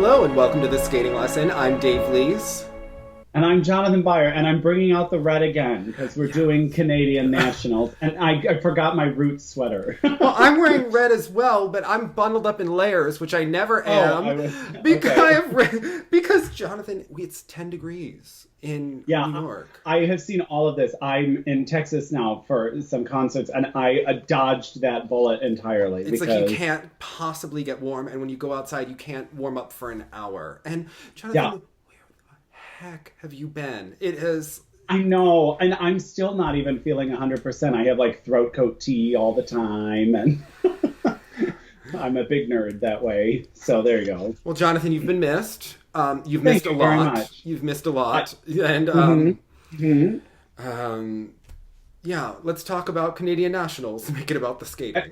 Hello and welcome to the skating lesson. I'm Dave Lees. And I'm Jonathan Beyer, and I'm bringing out the red again because we're doing Canadian Nationals, and I forgot my Roots sweater. Well, I'm wearing red as well, but I'm bundled up in layers, which I never am. Because Jonathan, it's 10 degrees in New York. I have seen all of this. I'm in Texas now for some concerts, and I dodged that bullet entirely. It's like you can't possibly get warm, and when you go outside, you can't warm up for an hour. And Jonathan, heck have you been? It has. I know, and I'm still not even feeling 100%. I have like throat coat tea all the time, and I'm a big nerd that way. So there you go. Well, Jonathan, you've been missed. You've missed a lot. Very much. You've missed a lot, yeah. Let's talk about Canadian Nationals. Make it about the skating.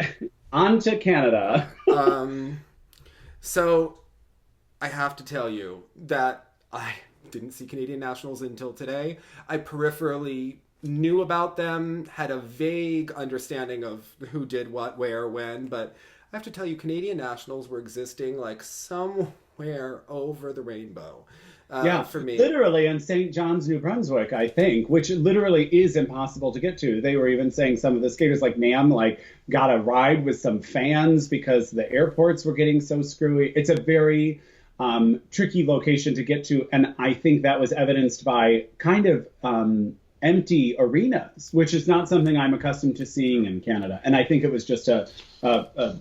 On to Canada. So, I have to tell you that I didn't see Canadian Nationals until today. I peripherally knew about them, had a vague understanding of who did what, where, when, but I have to tell you, Canadian Nationals were existing like somewhere over the rainbow. For me. Literally in St. John's, New Brunswick, I think, which literally is impossible to get to. They were even saying some of the skaters like Nam got a ride with some fans because the airports were getting so screwy. It's a very tricky location to get to, and I think that was evidenced by kind of empty arenas, which is not something I'm accustomed to seeing in Canada. And I think it was just a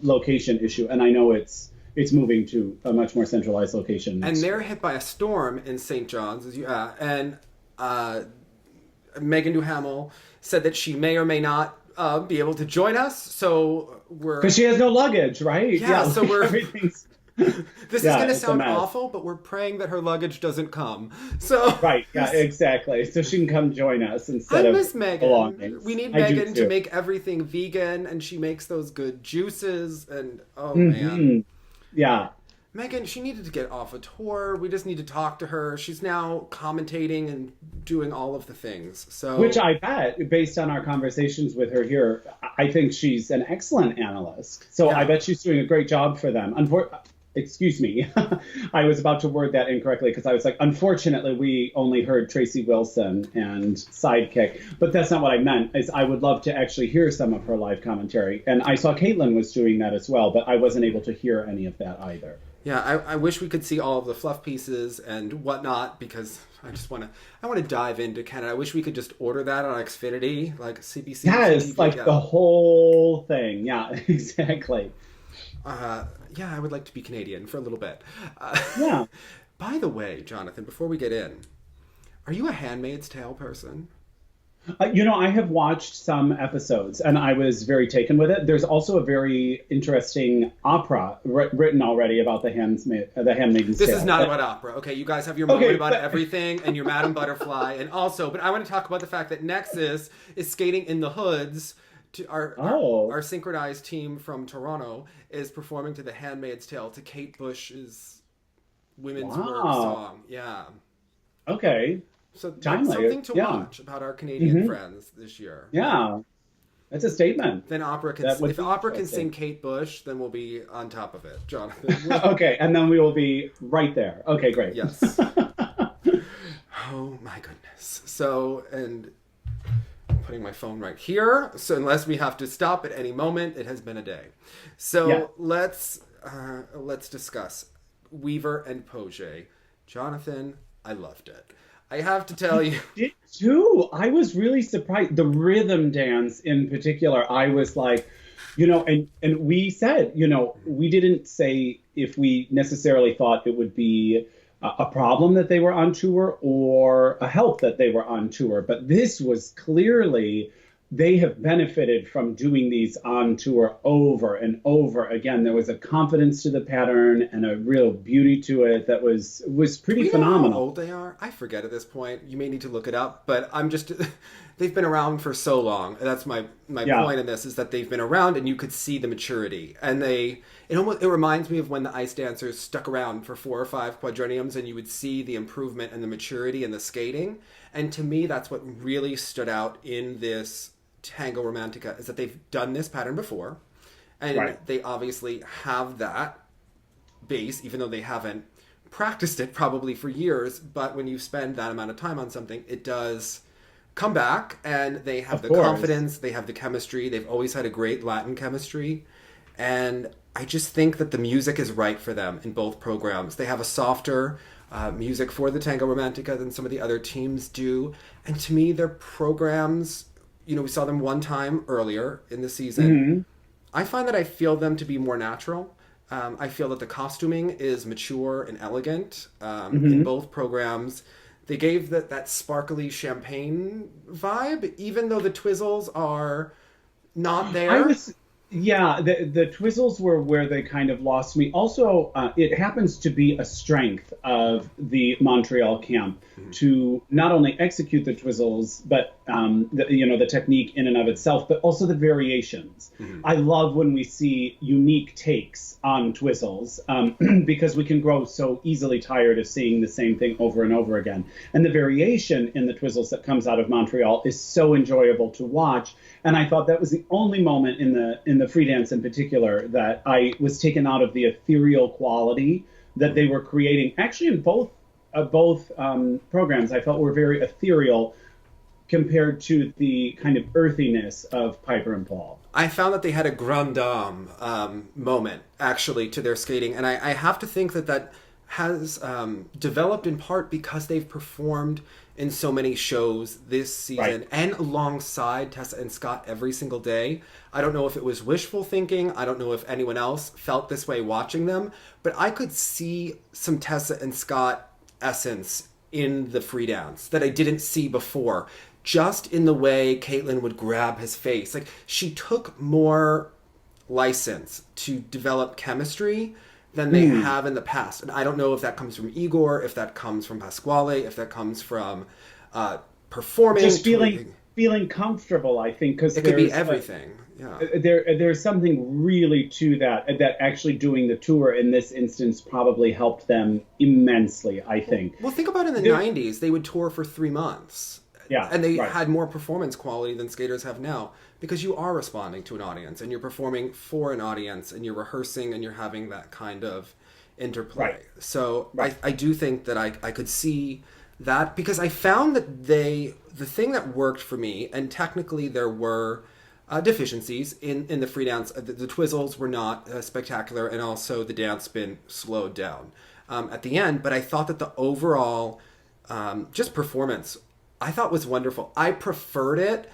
location issue, and I know it's moving to a much more centralized location. And they're hit by a storm in St. John's, and Megan Duhamel said that she may or may not be able to join us, so we're... Because she has no luggage, right? Yeah, so we're... Everything's... This is going to sound awful, but we're praying that her luggage doesn't come. So right, yeah, exactly. So she can come join us instead of Megan. Belongings. We need Megan to make everything vegan, and she makes those good juices. And man, yeah. Megan, she needed to get off a tour. We just need to talk to her. She's now commentating and doing all of the things. So, which I bet, based on our conversations with her here, I think she's an excellent analyst. So I bet she's doing a great job for them. Excuse me. I was about to word that incorrectly because I was like, unfortunately, we only heard Tracy Wilson and Sidekick. But that's not what I meant. Is I would love to actually hear some of her live commentary. And I saw Kaitlyn was doing that as well, but I wasn't able to hear any of that either. Yeah, I wish we could see all of the fluff pieces and whatnot because I want to dive into Canada. I wish we could just order that on Xfinity, like CBC. Yes, TV, like the whole thing. Yeah, exactly. I would like to be Canadian for a little bit. Yeah. By the way, Jonathan, before we get in, are you a Handmaid's Tale person? I have watched some episodes, and I was very taken with it. There's also a very interesting opera written already about the Handmaid's Tale. This is not about opera. Okay, you guys have your moment about everything, and your Madame Butterfly, and also, but I want to talk about the fact that Nexus is skating in the hoods. Our synchronized team from Toronto is performing to the Handmaid's Tale to Kate Bush's women's work song. Yeah. Okay. So that's something to watch about our Canadian friends this year. Yeah. That's a statement. Then if opera can sing Kate Bush, then we'll be on top of it, Jonathan. Okay, and then we will be right there. Okay, great. Yes. Oh my goodness. So, and I'm putting my phone right here. So unless we have to stop at any moment, it has been a day. So let's discuss Weaver and Poje. Jonathan, I loved it. I have to tell you. I did too. I was really surprised. The rhythm dance in particular, I was like, and we said, we didn't say if we necessarily thought it would be a problem that they were on tour or a help that they were on tour. But this was clearly, they have benefited from doing these on tour over and over again. There was a confidence to the pattern and a real beauty to it that was pretty phenomenal. How old they are? I forget at this point. You may need to look it up, but they've been around for so long. That's my point in this, is that they've been around and you could see the maturity. And it reminds me of when the ice dancers stuck around for 4 or 5 quadrenniums and you would see the improvement and the maturity and the skating. And to me, that's what really stood out in this Tango Romantica, is that they've done this pattern before, and they obviously have that base, even though they haven't practiced it probably for years, but when you spend that amount of time on something, it does come back, and they have the confidence, they have the chemistry, they've always had a great Latin chemistry, and I just think that the music is right for them in both programs. They have a softer music for the Tango Romantica than some of the other teams do, and to me, their programs, you know, we saw them one time earlier in the season. I find that I feel them to be more natural. I feel that the costuming is mature and elegant in both programs. They gave that sparkly champagne vibe, even though the Twizzles are not there. The Twizzles were where they kind of lost me. Also, it happens to be a strength of the Montreal camp to not only execute the Twizzles, but the technique in and of itself, but also the variations. I love when we see unique takes on Twizzles because we can grow so easily tired of seeing the same thing over and over again. And the variation in the Twizzles that comes out of Montreal is so enjoyable to watch. And I thought that was the only moment in the free dance in particular that I was taken out of the ethereal quality that they were creating. Actually, in both programs, I felt were very ethereal compared to the kind of earthiness of Piper and Paul. I found that they had a grande dame moment, actually, to their skating. And I have to think that has developed in part because they've performed in so many shows this season and alongside Tessa and Scott every single day. I don't know if it was wishful thinking. I don't know if anyone else felt this way watching them, but I could see some Tessa and Scott essence in the free dance that I didn't see before. Just in the way Kaitlyn would grab his face. Like, she took more license to develop chemistry than they have in the past. And I don't know if that comes from Igor, if that comes from Pasquale, if that comes from performing. Just feeling comfortable, I think. Because it could be everything. There's something really to that actually doing the tour in this instance probably helped them immensely, I think. Well, think about in the 90s, they would tour for 3 months. Yeah, and they had more performance quality than skaters have now because you are responding to an audience and you're performing for an audience and you're rehearsing and you're having that kind of interplay. So I do think that I could see that because I found that the thing that worked for me, and technically there were deficiencies in the free dance. The Twizzles were not spectacular, and also the dance spin slowed down at the end. But I thought that the overall just performance I thought was wonderful. I preferred it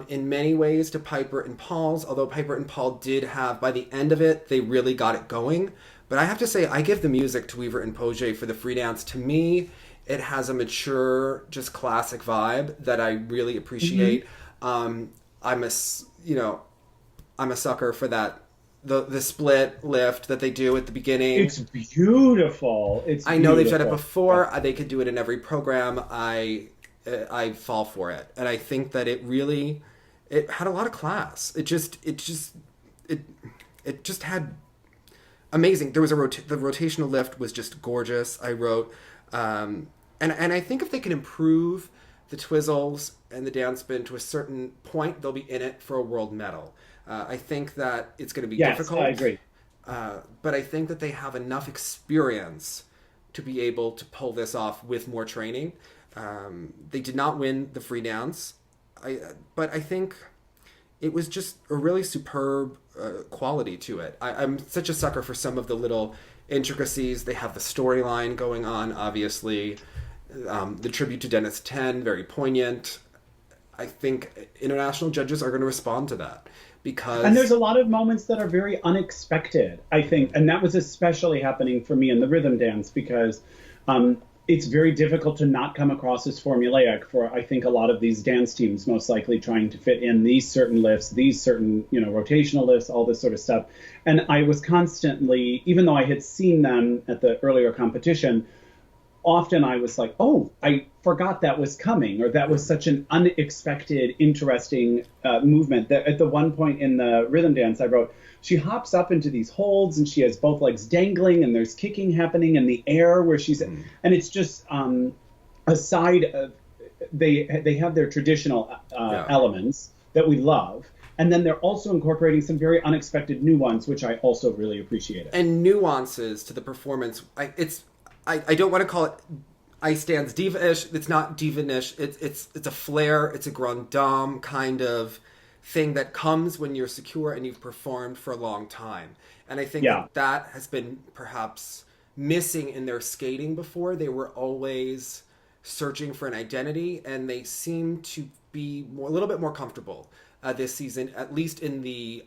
in many ways to Piper and Paul's, although Piper and Paul did have, by the end of it, they really got it going. But I have to say, I give the music to Weaver and Poje for the free dance. To me, it has a mature, just classic vibe that I really appreciate. I'm a sucker for that. The split lift that they do at the beginning. It's beautiful. I know they've done it before. They could do it in every program. I fall for it, and I think that it had a lot of class. It just had amazing. There was the rotational lift was just gorgeous. I wrote, and I think if they can improve the Twizzles and the dance spin to a certain point, they'll be in it for a world medal. I think that it's going to be difficult. I agree. But I think that they have enough experience to be able to pull this off with more training. They did not win the free dance, but I think it was just a really superb quality to it. I'm such a sucker for some of the little intricacies. They have the storyline going on, obviously. The tribute to Dennis Ten, very poignant. I think international judges are going to respond to that. And there's a lot of moments that are very unexpected, I think. And that was especially happening for me in the rhythm dance because it's very difficult to not come across as formulaic for, I think, a lot of these dance teams, most likely trying to fit in these certain lifts, these certain, rotational lifts, all this sort of stuff. And I was constantly, even though I had seen them at the earlier competition, often I was like, oh, I forgot that was coming, or that was such an unexpected, interesting movement. That at the one point in the rhythm dance, I wrote, she hops up into these holds and she has both legs dangling and there's kicking happening in the air where she's, and it's just a side of, they have their traditional elements that we love. And then they're also incorporating some very unexpected new ones, which I also really appreciated. And nuances to the performance. I don't want to call it ice dance diva-ish. It's not diva-ish. It's a flair. It's a grand dame kind of thing that comes when you're secure and you've performed for a long time. And I think that has been perhaps missing in their skating before. They were always searching for an identity, and they seem to be a little bit more comfortable this season, at least in the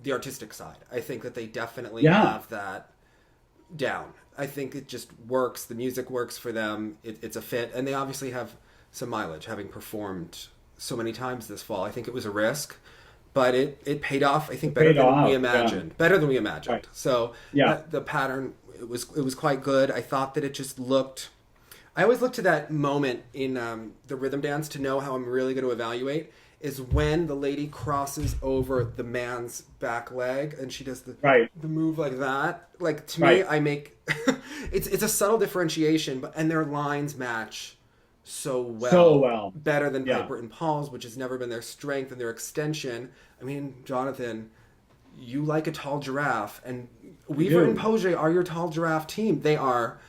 artistic side. I think that they definitely have that down. I think it just works. The music works for them. It's a fit, and they obviously have some mileage, having performed so many times this fall. I think it was a risk, but it paid off. I think better than we imagined. Yeah. Better than we imagined. Right. So the pattern it was quite good. I thought that it just looked. I always look to that moment in the rhythm dance to know how I'm really going to evaluate. Is when the lady crosses over the man's back leg and she does the move like that. Like to me, I make it's a subtle differentiation, and their lines match so well, better than Piper and Paul's, which has never been their strength, and their extension. I mean, Jonathan, you like a tall giraffe, and Weaver and Poje are your tall giraffe team. They are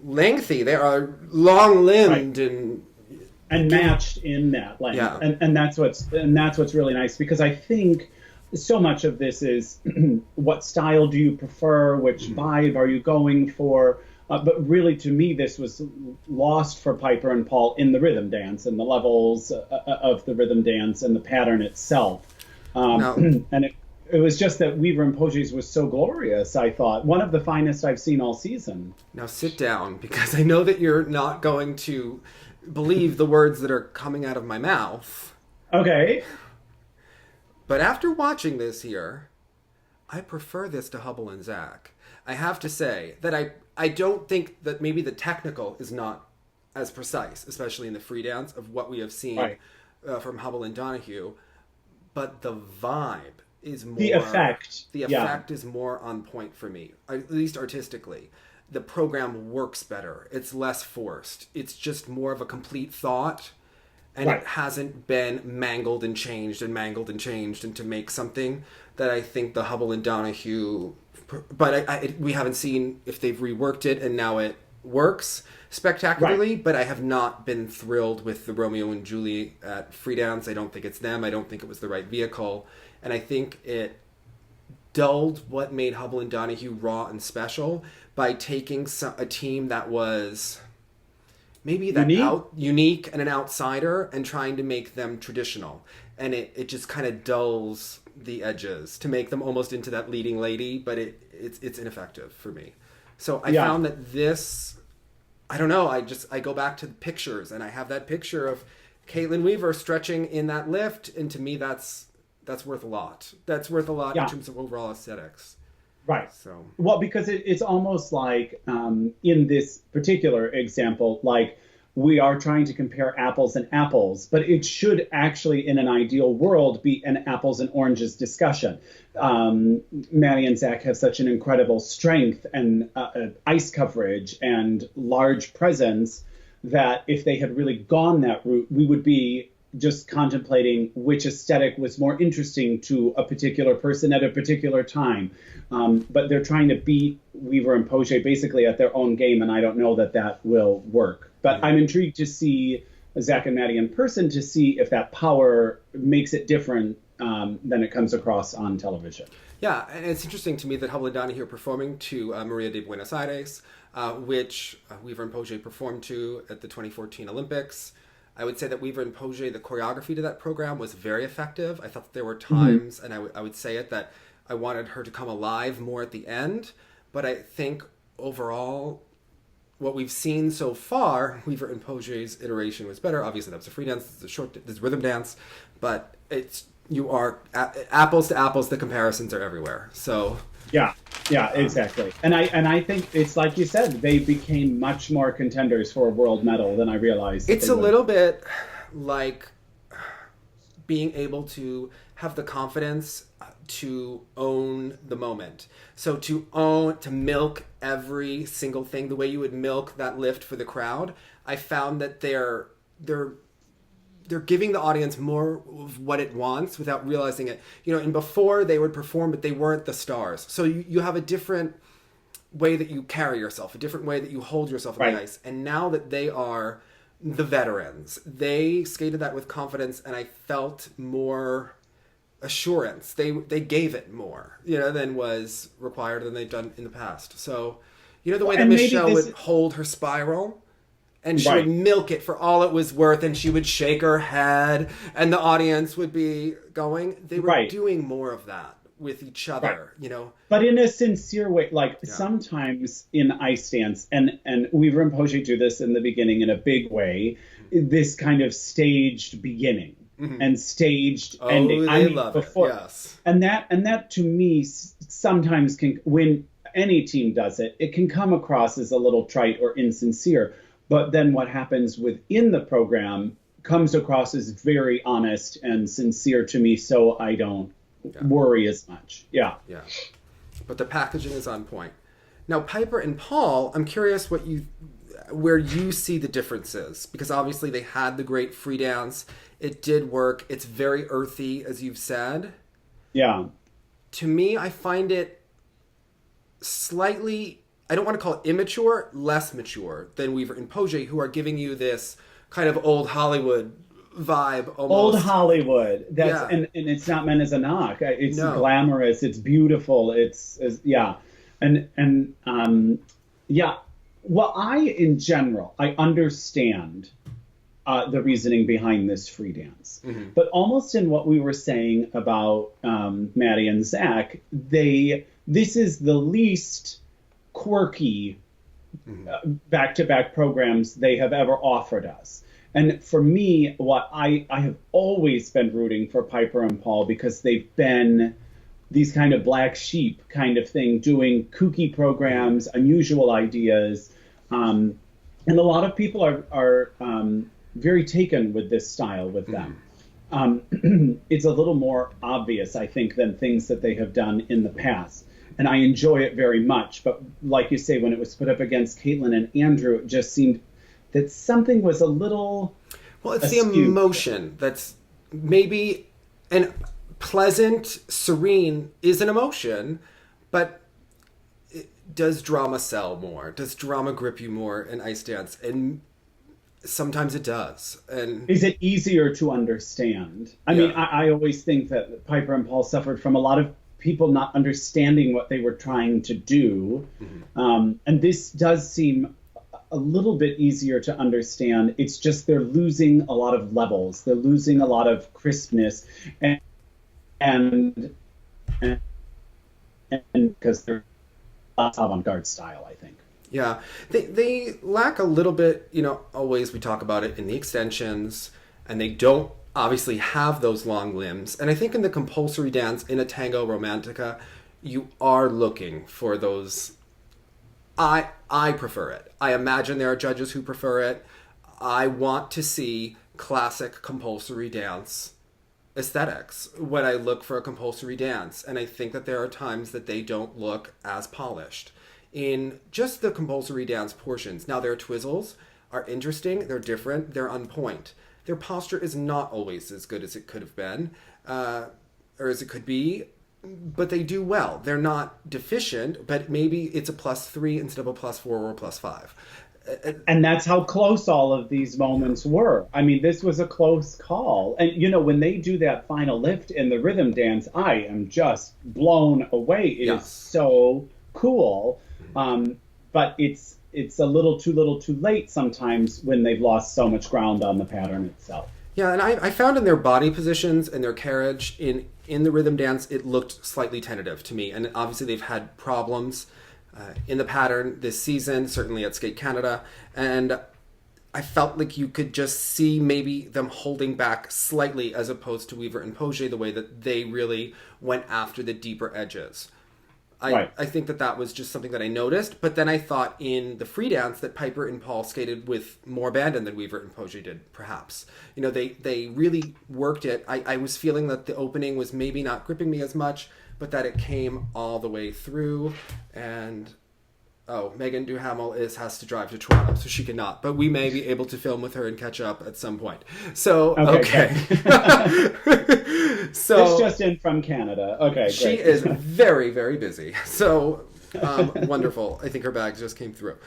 lengthy, they are long limbed and matched in that length. Yeah. And that's what's really nice, because I think so much of this is what style do you prefer, which vibe are you going for? But really, to me, this was lost for Piper and Paul in the rhythm dance and the levels of the rhythm dance and the pattern itself. And it was just that Weaver and Poje's was so glorious, I thought. One of the finest I've seen all season. Now sit down, because I know that you're not going to believe the words that are coming out of my mouth. Okay. But after watching this here, I prefer this to Hubble and Zach. I have to say that I don't think that maybe the technical is not as precise, especially in the free dance of what we have seen from Hubble and Donahue, but the vibe is more... The effect is more on point for me, at least artistically. The program works better. It's less forced. It's just more of a complete thought, and it hasn't been mangled and changed and to make something that I think the Hubble and Donahue... But we haven't seen if they've reworked it and now it works spectacularly, but I have not been thrilled with the Romeo and Julie at free dance. I don't think it's them. I don't think it was the right vehicle. And I think it dulled what made Hubble and Donahue raw and special by taking a team that was maybe unique and an outsider and trying to make them traditional. And it just kind of dulls the edges to make them almost into that leading lady, but it's ineffective for me. So I found that this, I don't know, I go back to the pictures, and I have that picture of Kaitlyn Weaver stretching in that lift, and to me that's worth a lot. That's worth a lot in terms of overall aesthetics. Right. So well, because it's almost like in this particular example, like we are trying to compare apples and apples, but it should actually, in an ideal world, be an apples and oranges discussion. Maddie and Zach have such an incredible strength and ice coverage and large presence that if they had really gone that route, we would be just contemplating which aesthetic was more interesting to a particular person at a particular time. But they're trying to beat Weaver and Poje basically at their own game, and I don't know that will work. But I'm intrigued to see Zach and Maddie in person to see if that power makes it different than it comes across on television. Yeah, and it's interesting to me that Hubble and Donahue are performing to Maria de Buenos Aires, which Weaver and Poje performed to at the 2014 Olympics. I would say that Weaver and Poje, the choreography to that program was very effective. I thought that there were times, and I would say it, that I wanted her to come alive more at the end. But I think overall, what we've seen so far, Weaver and Poje's iteration was better. Obviously, that was a free dance. This is rhythm dance. But you are apples to apples. The comparisons are everywhere. So yeah, exactly. And I think it's like you said, they became much more contenders for a world medal than I realized. It's a little bit like being able to have the confidence to own the moment. So to milk every single thing the way you would milk that lift for the crowd. I found that they're giving the audience more of what it wants without realizing it. And before they would perform, but they weren't the stars. So you have a different way that you carry yourself, a different way that you hold yourself on the ice. And now that they are the veterans, they skated that with confidence, and I felt more assurance. They gave it more, than was required than they've done in the past. So, the way that Michelle would hold her spiral, and she would milk it for all it was worth, and she would shake her head, and the audience would be going. They were doing more of that with each other, But in a sincere way, sometimes in ice dance, and Weaver and Poje do this in the beginning in a big way, this kind of staged beginning and staged ending. They love it, yes. And that to me sometimes can, when any team does it, it can come across as a little trite or insincere. But then what happens within the program comes across as very honest and sincere to me, so I don't worry as much. Yeah. But the packaging is on point. Now, Piper and Paul, I'm curious where you see the differences, because obviously they had the great free dance. It did work. It's very earthy, as you've said. Yeah. To me, I find it slightly, I don't want to call it immature, less mature than Weaver and Poje, who are giving you this kind of old Hollywood vibe almost. Old Hollywood. And it's not meant as a knock. It's glamorous, it's beautiful, well, in general, I understand the reasoning behind this free dance. But almost in what we were saying about Maddie and Zach, this is the least quirky back-to-back programs they have ever offered us. And for me, what I have always been rooting for Piper and Paul, because they've been these kind of black sheep kind of thing, doing kooky programs, unusual ideas. And a lot of people are very taken with this style with them. It's a little more obvious, I think, than things that they have done in the past. And I enjoy it very much. But like you say, when it was put up against Kaitlyn and Andrew, it just seemed that something was a little it's askew. the emotion that's maybe an pleasant, serene is an emotion, but does drama sell more? Does drama grip you more in ice dance? And sometimes it does. And is it easier to understand? I mean, I always think that Piper and Paul suffered from a lot of people not understanding what they were trying to do. And this does seem a little bit easier to understand. It's just they're losing a lot of levels. They're losing a lot of crispness, and because they're avant-garde style, I think. Yeah, they lack a little bit. Always we talk about it in the extensions, and they don't obviously have those long limbs. And I think in the compulsory dance, in a tango romantica, you are looking for those. I prefer it. I imagine there are judges who prefer it. I want to see classic compulsory dance aesthetics when I look for a compulsory dance. And I think that there are times that they don't look as polished in just the compulsory dance portions. Now, their twizzles are interesting. They're different. They're on point. Their posture is not always as good as it could have been, or as it could be. But they do well. They're not deficient, but maybe it's a +3 instead of a +4 or a +5. And that's how close all of these moments were. I mean, this was a close call. And, when they do that final lift in the rhythm dance, I am just blown away. It is so cool. But it's a little too late sometimes when they've lost so much ground on the pattern itself. Yeah, and I found in their body positions and their carriage in the rhythm dance, it looked slightly tentative to me. And obviously they've had problems in the pattern this season, certainly at Skate Canada. And I felt like you could just see maybe them holding back slightly as opposed to Weaver and Poje, the way that they really went after the deeper edges. I think that was just something that I noticed. But then I thought in the free dance that Piper and Paul skated with more abandon than Weaver and Poje did, perhaps. They really worked it. I was feeling that the opening was maybe not gripping me as much, but that it came all the way through. And Megan Duhamel has to drive to Toronto, so she cannot. But we may be able to film with her and catch up at some point. So, okay. So it's just in from Canada. Okay, great. She is very, very busy. So Wonderful. I think her bag just came through.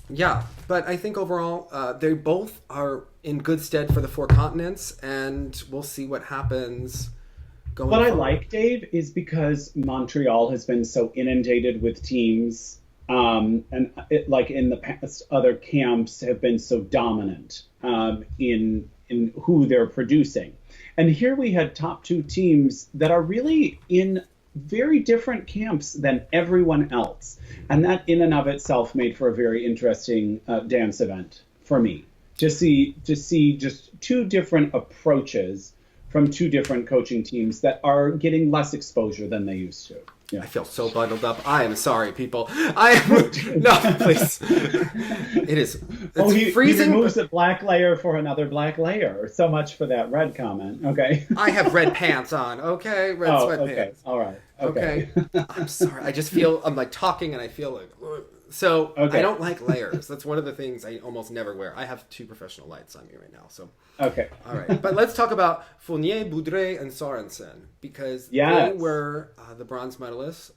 Yeah, but I think overall they both are in good stead for the four continents, and we'll see what happens going What forward. I like, Dave, is because Montreal has been so inundated with teams, and like in the past, other camps have been so dominant in who they're producing. And here we had top two teams that are really in very different camps than everyone else. And that in and of itself made for a very interesting dance event for me. To see just two different approaches from two different coaching teams that are getting less exposure than they used to. Yeah. I feel so bundled up. I am sorry, people. I am no, please. It is. It's freezing. He removes the black layer for another black layer. So much for that red comment. Okay. I have red pants on. Okay, red sweatpants. Okay. All right. Okay. I'm sorry. I just feel I'm like talking, and I feel like so. Okay. I don't like layers. That's one of the things I almost never wear. I have two professional lights on me right now, so. Okay. All right, but let's talk about Fournier, Boudret, and Sorensen because they were the bronze medalists.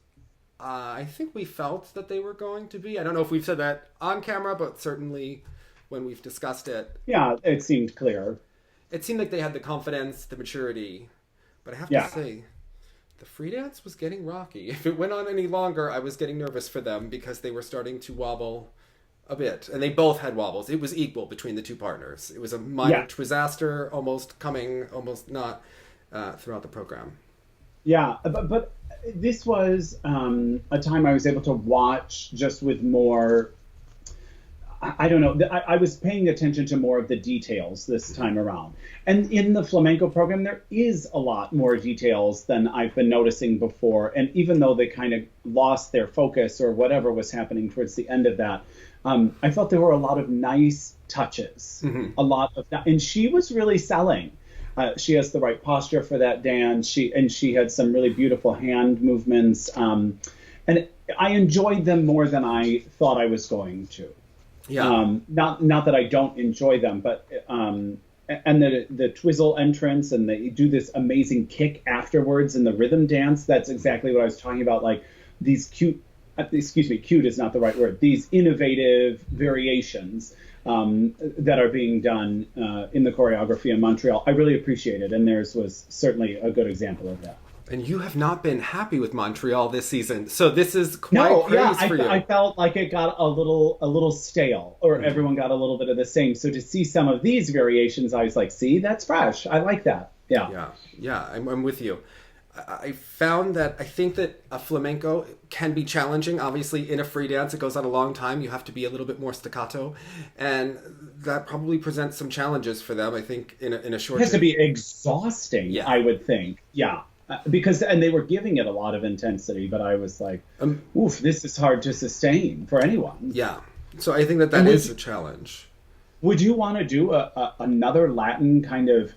I think we felt that they were going to be. I don't know if we've said that on camera, but certainly when we've discussed it. Yeah, it seemed clear. It seemed like they had the confidence, the maturity. But I have to say, the free dance was getting rocky. If it went on any longer, I was getting nervous for them because they were starting to wobble a bit, and they both had wobbles. It was equal between the two partners. It was a minor disaster, almost coming, almost not, throughout the program. Yeah, but this was a time I was able to watch just with more. I don't know. I was paying attention to more of the details this time around. And in the flamenco program, there is a lot more details than I've been noticing before. And even though they kind of lost their focus or whatever was happening towards the end of that, I felt there were a lot of nice touches, a lot of that. And she was really selling. She has the right posture for that dance. She had some really beautiful hand movements. And I enjoyed them more than I thought I was going to. Yeah. Not that I don't enjoy them, but and the twizzle entrance, and they do this amazing kick afterwards in the rhythm dance. That's exactly what I was talking about. Like these cute is not the right word. These innovative variations that are being done in the choreography in Montreal. I really appreciate it, and theirs was certainly a good example of that. And you have not been happy with Montreal this season, so this is quite praise for you. I felt like it got a little stale, or everyone got a little bit of the same. So to see some of these variations, I was like, see, that's fresh. I like that. Yeah. I'm with you. I found that I think that a flamenco can be challenging. Obviously, in a free dance, it goes on a long time. You have to be a little bit more staccato, and that probably presents some challenges for them. I think in a short. It has to be exhausting. Yeah. I would think. Yeah. Because they were giving it a lot of intensity, but I was like, oof, this is hard to sustain for anyone. Yeah. So I think that is a challenge. Would you want to do another Latin kind of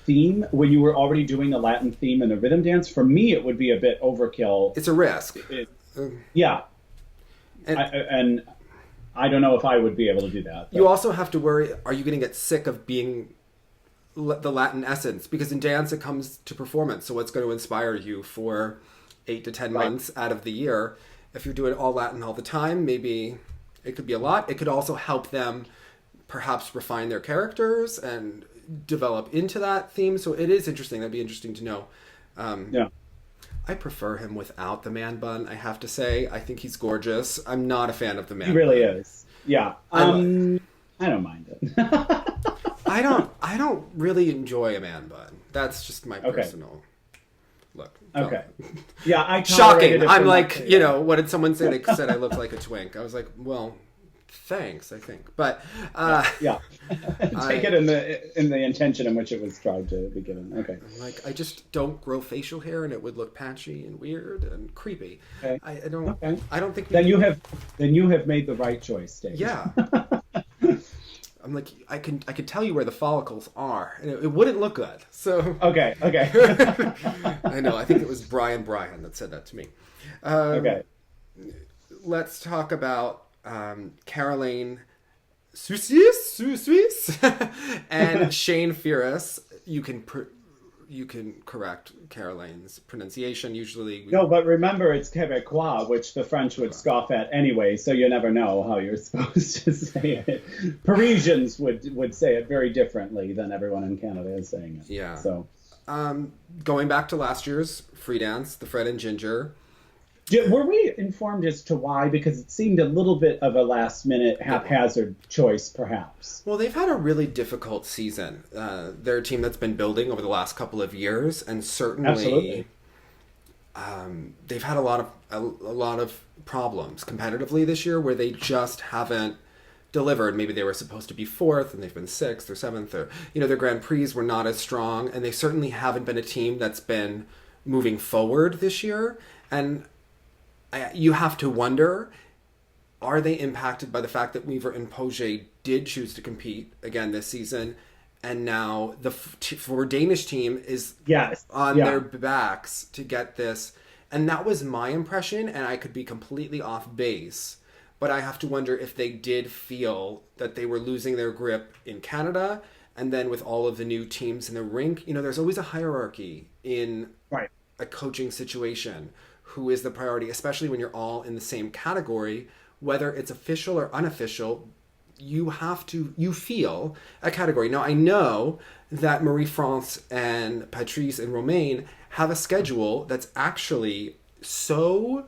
theme when you were already doing a Latin theme in a rhythm dance? For me, it would be a bit overkill. It's a risk. Yeah. And I don't know if I would be able to do that. But. You also have to worry, are you going to get sick of being the Latin essence? Because in dance it comes to performance, so what's going to inspire you for 8 to 10 months out of the year? If you're doing all Latin all the time, maybe it could be a lot. It could also help them perhaps refine their characters and develop into that theme. So it is interesting. That'd be interesting to know. I prefer him without the man bun, I have to say. I think he's gorgeous. I'm not a fan of the man bun. He really is. Yeah. I don't mind it. I don't really enjoy a man bun. That's just my personal look. Okay. Yeah, I shocking. I'm like, what did someone say? They said I looked like a twink. I was like, well, thanks, I think. But take it in the intention in which it was tried to be given. Okay. Like, I just don't grow facial hair, and it would look patchy and weird and creepy. Okay. I don't. Okay. I don't think. Then you have made the right choice, Dave. Yeah. I'm like, I could tell you where the follicles are, and it wouldn't look good. So okay. I know. I think it was Brian that said that to me. Okay. Let's talk about Caroline Suisse and Shane Fierce. You can you can correct Caroline's pronunciation. Usually, no, but remember it's Québécois, which the French would scoff at anyway. So you never know how you're supposed to say it. Parisians would say it very differently than everyone in Canada is saying it. Yeah. So, going back to last year's free dance, the Fred and Ginger. Were we informed as to why? Because it seemed a little bit of a last-minute haphazard choice, perhaps. Well, they've had a really difficult season. They're a team that's been building over the last couple of years, and certainly they've had a lot of problems competitively this year, where they just haven't delivered. Maybe they were supposed to be fourth, and they've been sixth or seventh, or their Grand Prix were not as strong, and they certainly haven't been a team that's been moving forward this year. And you have to wonder, are they impacted by the fact that Weaver and Poje did choose to compete again this season, and now the Danish team is on their backs to get this? And that was my impression, and I could be completely off base, but I have to wonder if they did feel that they were losing their grip in Canada, and then with all of the new teams in the rink, there's always a hierarchy in a coaching situation. Who is the priority, especially when you're all in the same category, whether it's official or unofficial, you feel a category. Now, I know that Marie-France and Patrice and Romain have a schedule that's actually so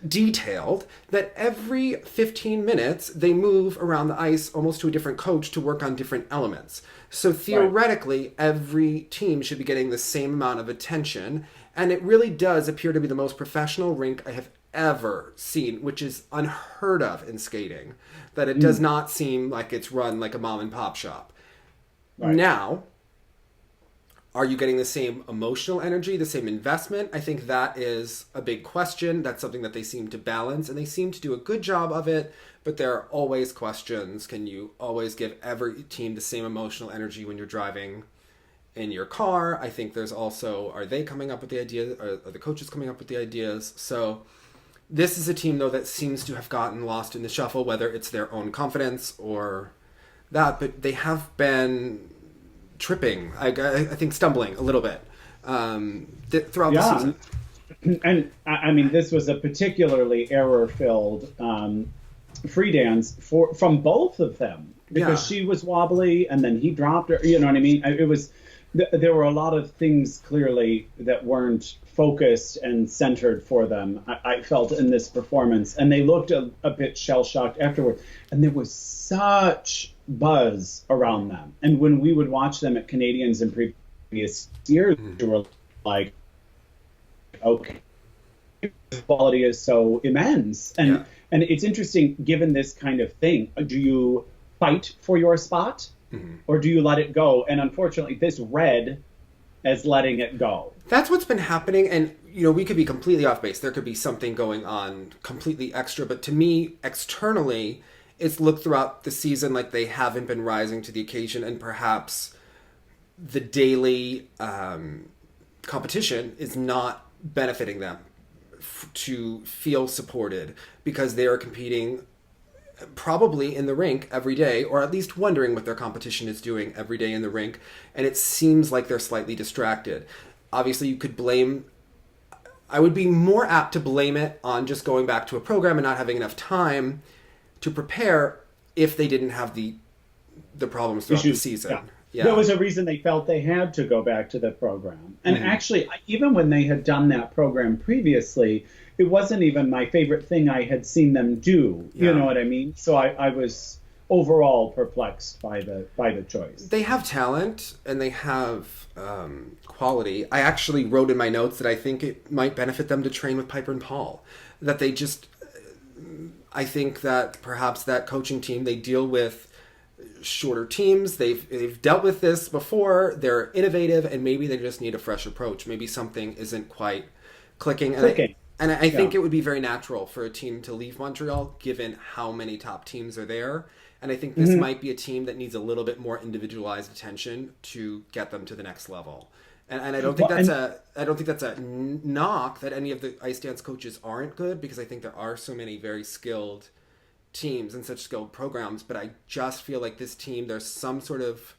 detailed that every 15 minutes they move around the ice almost to a different coach to work on different elements. So theoretically, every team should be getting the same amount of attention, and it really does appear to be the most professional rink I have ever seen, which is unheard of in skating, that it does not seem like it's run like a mom and pop shop. Now, are you getting the same emotional energy, the same investment? I think that is a big question. That's something that they seem to balance, and they seem to do a good job of it, but there are always questions. Can you always give every team the same emotional energy when you're driving in your car? I think there's also, are they coming up with the ideas? Are the coaches coming up with the ideas? So this is a team, though, that seems to have gotten lost in the shuffle, whether it's their own confidence or that, but they have been tripping, I think stumbling a little bit throughout the season. And I mean, this was a particularly error-filled free dance from both of them, because she was wobbly and then he dropped her. You know what I mean? There were a lot of things clearly that weren't focused and centered for them, I felt, in this performance, and they looked a bit shell-shocked afterward. And there was such buzz around them, and when we would watch them at Canadians in previous years, we were like, okay, the quality is so immense. And it's interesting, given this kind of thing, do you fight for your spot or do you let it go? And unfortunately, this read as letting it go. That's what's been happening, and we could be completely off base. There could be something going on completely extra, but to me, externally, it's looked throughout the season like they haven't been rising to the occasion, and perhaps the daily competition is not benefiting them to feel supported, because they are competing probably in the rink every day, or at least wondering what their competition is doing every day in the rink, and it seems like they're slightly distracted. Obviously, you could blame... I would be more apt to blame it on just going back to a program and not having enough time to prepare if they didn't have the problems throughout the season. There was a reason they felt they had to go back to the program. And actually, even when they had done that program previously, it wasn't even my favorite thing I had seen them do. You know what I mean? So I was overall perplexed by the choice. They have talent and they have quality. I actually wrote in my notes that I think it might benefit them to train with Piper and Paul. That they just... I think that perhaps that coaching team, they deal with shorter teams. They've dealt with this before. They're innovative, and maybe they just need a fresh approach. Maybe something isn't quite clicking. And I think it would be very natural for a team to leave Montreal, given how many top teams are there. And I think this might be a team that needs a little bit more individualized attention to get them to the next level. And I don't think that's a knock that any of the ice dance coaches aren't good, because I think there are so many very skilled teams and such skilled programs. But I just feel like this team, there's some sort of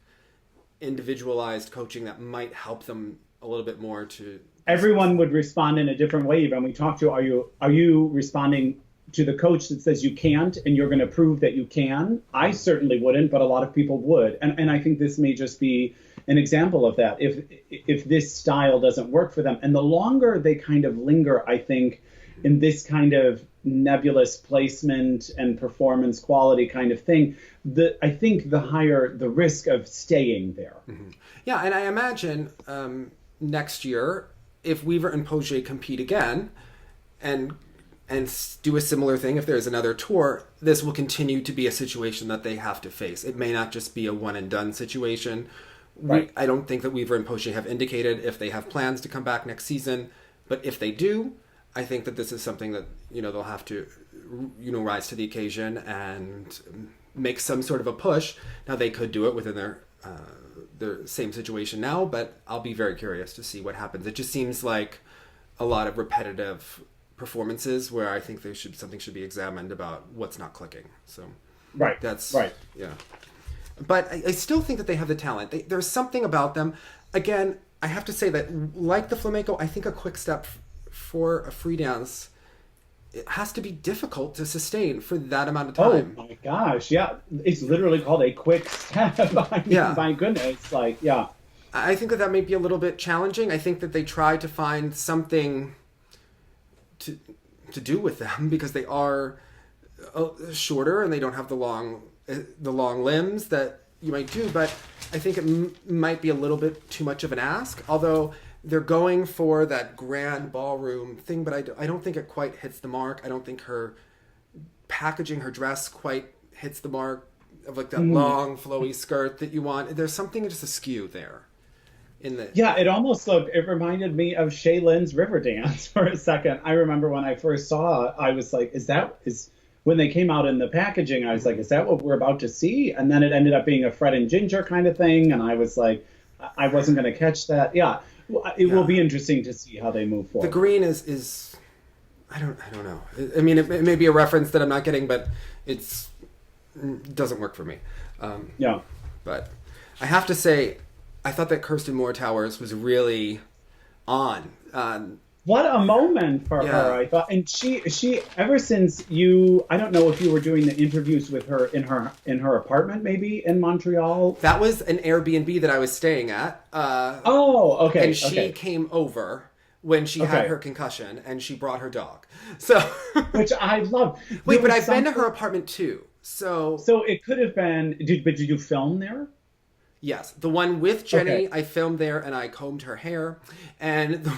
individualized coaching that might help them a little bit more to... Everyone would respond in a different way. When we talk to, are you responding to the coach that says you can't and you're going to prove that you can? I certainly wouldn't, but a lot of people would. And I think this may just be an example of that. If this style doesn't work for them, and the longer they kind of linger, I think, in this kind of nebulous placement and performance quality kind of thing, I think the higher the risk of staying there. Mm-hmm. Yeah, and I imagine next year, if Weaver and Poje compete again and do a similar thing, if there's another tour, this will continue to be a situation that they have to face. It may not just be a one and done situation. Right. I don't think that Weaver and Poje have indicated if they have plans to come back next season, but if they do, I think that this is something that, they'll have to, rise to the occasion and make some sort of a push. Now, they could do it within their same situation now, but I'll be very curious to see what happens. It just seems like a lot of repetitive performances where I think something should be examined about what's not clicking. So that's right. Yeah. But I still think that they have the talent. There's something about them. Again, I have to say that, like the flamenco, I think a quick step for a free dance, it has to be difficult to sustain for that amount of time. Oh my gosh, yeah. It's literally called a quick step. My goodness. I think that may be a little bit challenging. I think that they try to find something to do with them because they are shorter and they don't have the long limbs that you might do, but I think it might be a little bit too much of an ask, although they're going for that grand ballroom thing, but I don't think it quite hits the mark. I don't think her packaging her dress quite hits the mark of like that long flowy skirt that you want. There's something just askew there. It reminded me of Shaylin's River Dance for a second. I remember when I first saw it, I was like, when they came out in the packaging, I was like, is that what we're about to see? And then it ended up being a Fred and Ginger kind of thing. And I was like, I wasn't going to catch that. Yeah. It will be interesting to see how they move forward. The green is I don't know. I mean, it may be a reference that I'm not getting, but it doesn't work for me. But I have to say, I thought that Kirsten Moore-Towers was really on. What a moment for her, I thought. And she ever since I don't know if you were doing the interviews with her in her apartment, maybe in Montreal. That was an Airbnb that I was staying at. Okay. And she came over when she had her concussion, and she brought her dog. So, which I love. Wait, but I've been to her apartment too. So it could have been. Did you film there? Yes, the one with Jenny, I filmed there, and I combed her hair, and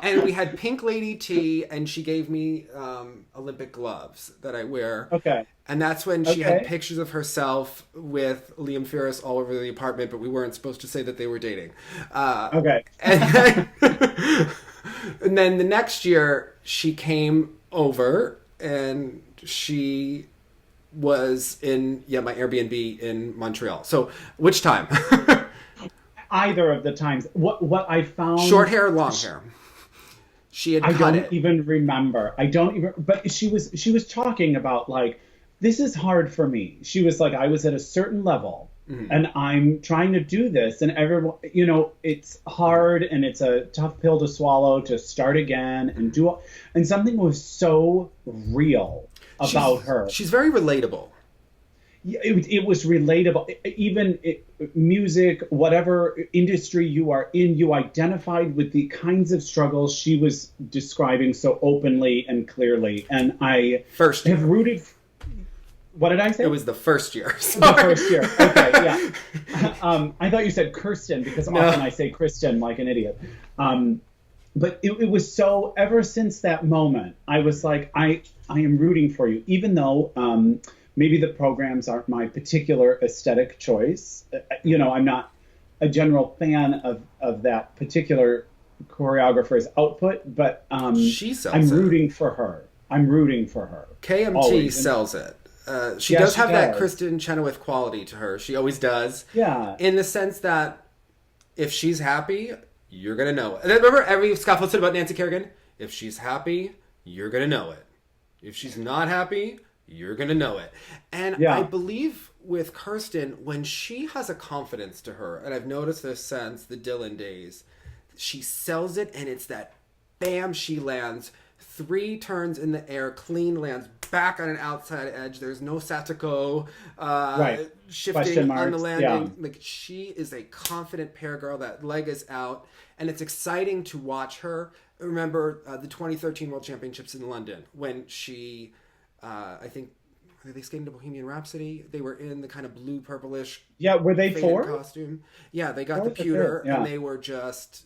and we had pink lady tea, and she gave me Olympic gloves that I wear. Okay. And that's when she had pictures of herself with Liam Ferris all over the apartment, but we weren't supposed to say that they were dating. And then the next year, she came over, and she was in my Airbnb in Montreal. So which time? Either of the times. What I found, short hair, long hair. She had cut it. I don't even remember. But she was talking about like, this is hard for me. She was like, I was at a certain level and I'm trying to do this, and everyone, it's hard and it's a tough pill to swallow to start again and and something was so real about her. She's very relatable. It was relatable. Even music, whatever industry you are in, you identified with the kinds of struggles she was describing so openly and clearly. And I have rooted. What did I say? It was the first year. Sorry. The first year. Okay, yeah. I thought you said Kirsten, because often I say Kristen like an idiot. But it was so, ever since that moment, I was like, I am rooting for you, even though maybe the programs aren't my particular aesthetic choice. I'm not a general fan of that particular choreographer's output, but I'm rooting for her. KMT always sells it. She does have that Kristen Chenoweth quality to her. She always does. Yeah. In the sense that if she's happy, you're going to know it. And remember Scott Phillips said about Nancy Kerrigan? If she's happy, you're going to know it. If she's not happy, you're going to know it. And I believe with Kirsten, when she has a confidence to her, and I've noticed this since the Dylan days, she sells it, and it's that bam, she lands 3 turns in the air, clean, lands back on an outside edge. There's no Satiko shifting on the landing. Like, she is a confident pair girl. That leg is out, and it's exciting to watch her. Remember the 2013 World Championships in London when she, I think, were they skating to Bohemian Rhapsody? They were in the kind of blue purplish. Yeah, were they 4 costume? Yeah, they got the pewter, and they were just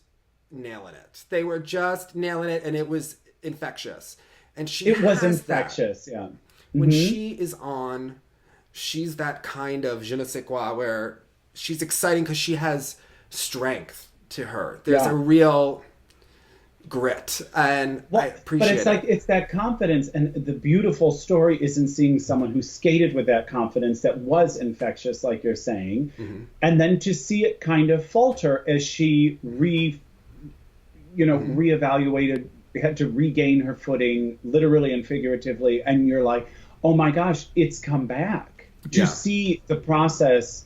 nailing it. They were just nailing it, and it was infectious. And it was infectious. Yeah. When she is on, she's that kind of je ne sais quoi, where she's exciting because she has strength to her. There's a real grit, and I appreciate it. But it's that confidence, and the beautiful story is in seeing someone who skated with that confidence that was infectious, like you're saying, and then to see it kind of falter as she reevaluated, had to regain her footing, literally and figuratively, and you're like, oh my gosh, it's come back. To see the process,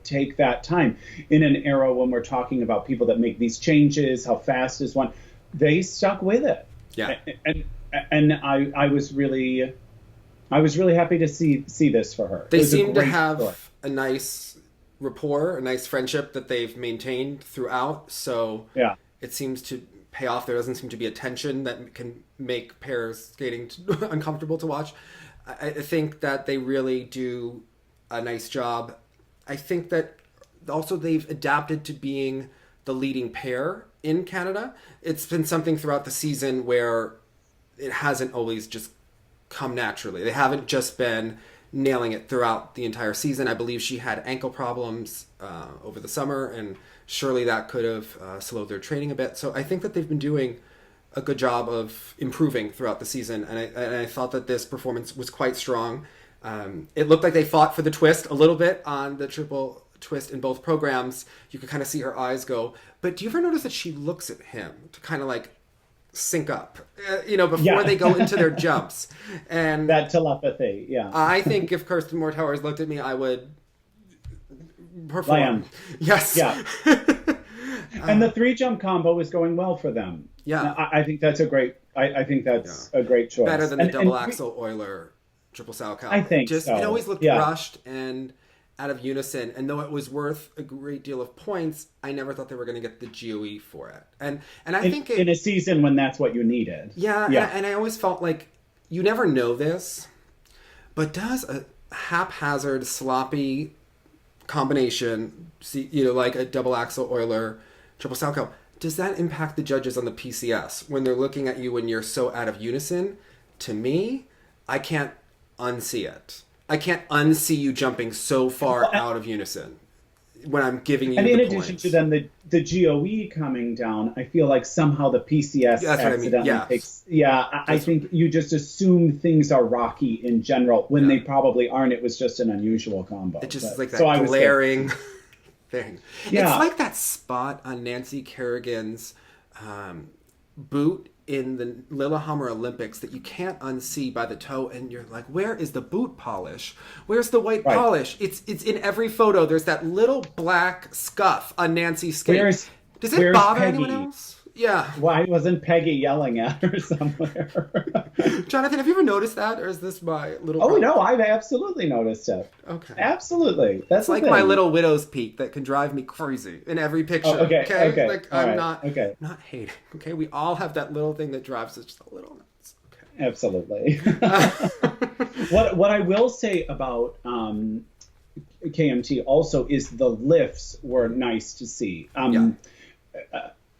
take that time in an era when we're talking about people that make these changes, how fast is one, they stuck with it. Yeah. And I was really happy to see this for her. They seem to have a nice rapport, a nice friendship that they've maintained throughout. So it seems to pay off. There doesn't seem to be a tension that can make pairs skating uncomfortable to watch. I think that they really do a nice job. I think that also they've adapted to being the leading pair in Canada. It's been something throughout the season where it hasn't always just come naturally. They haven't just been nailing it throughout the entire season. I believe she had ankle problems over the summer, and surely that could have slowed their training a bit. So I think that they've been doing a good job of improving throughout the season, and I thought that this performance was quite strong. It looked like they fought for the twist a little bit on the triple twist in both programs. You could kind of see her eyes go. But do you ever notice that she looks at him to kind of like sync up, before they go into their jumps? And that telepathy, I think if Kirsten Moore-Towers looked at me, I would perform. Land. Yes. Yeah. And the 3-jump combo is going well for them. Yeah. I think that's a great. I think that's a great choice. Better than the double axel Euler triple Salchow. I think it always looked rushed and out of unison. And though it was worth a great deal of points, I never thought they were going to get the GOE for it. And I think in a season when that's what you needed. Yeah. And I always felt like you never know this, but does a haphazard, sloppy combination, like a double axel Euler triple Salchow, does that impact the judges on the PCS when they're looking at you when you're so out of unison? To me, I can't unsee it. I can't unsee you jumping so far out of unison when I'm giving you the points. And in addition to then the GOE coming down, I feel like somehow the PCS accidentally takes... I think you just assume things are rocky in general when they probably aren't. It was just an unusual combo. It just is like that glaring thing. Yeah. It's like that spot on Nancy Kerrigan's boot in the Lillehammer Olympics that you can't unsee by the toe, and you're like, where is the boot polish? Where's the white polish? It's in every photo. There's that little black scuff on Nancy's skate. Does it bother anyone else? Yeah. Why wasn't Peggy yelling at her somewhere? Jonathan, have you ever noticed that, or is this my little... Oh, no, I've absolutely noticed it. Okay. Absolutely. That's like my little widow's peak that can drive me crazy in every picture. Oh, okay. Like, I'm not hating. Okay, we all have that little thing that drives us just a little nuts. Okay. Absolutely. What I will say about KMT also is the lifts were nice to see.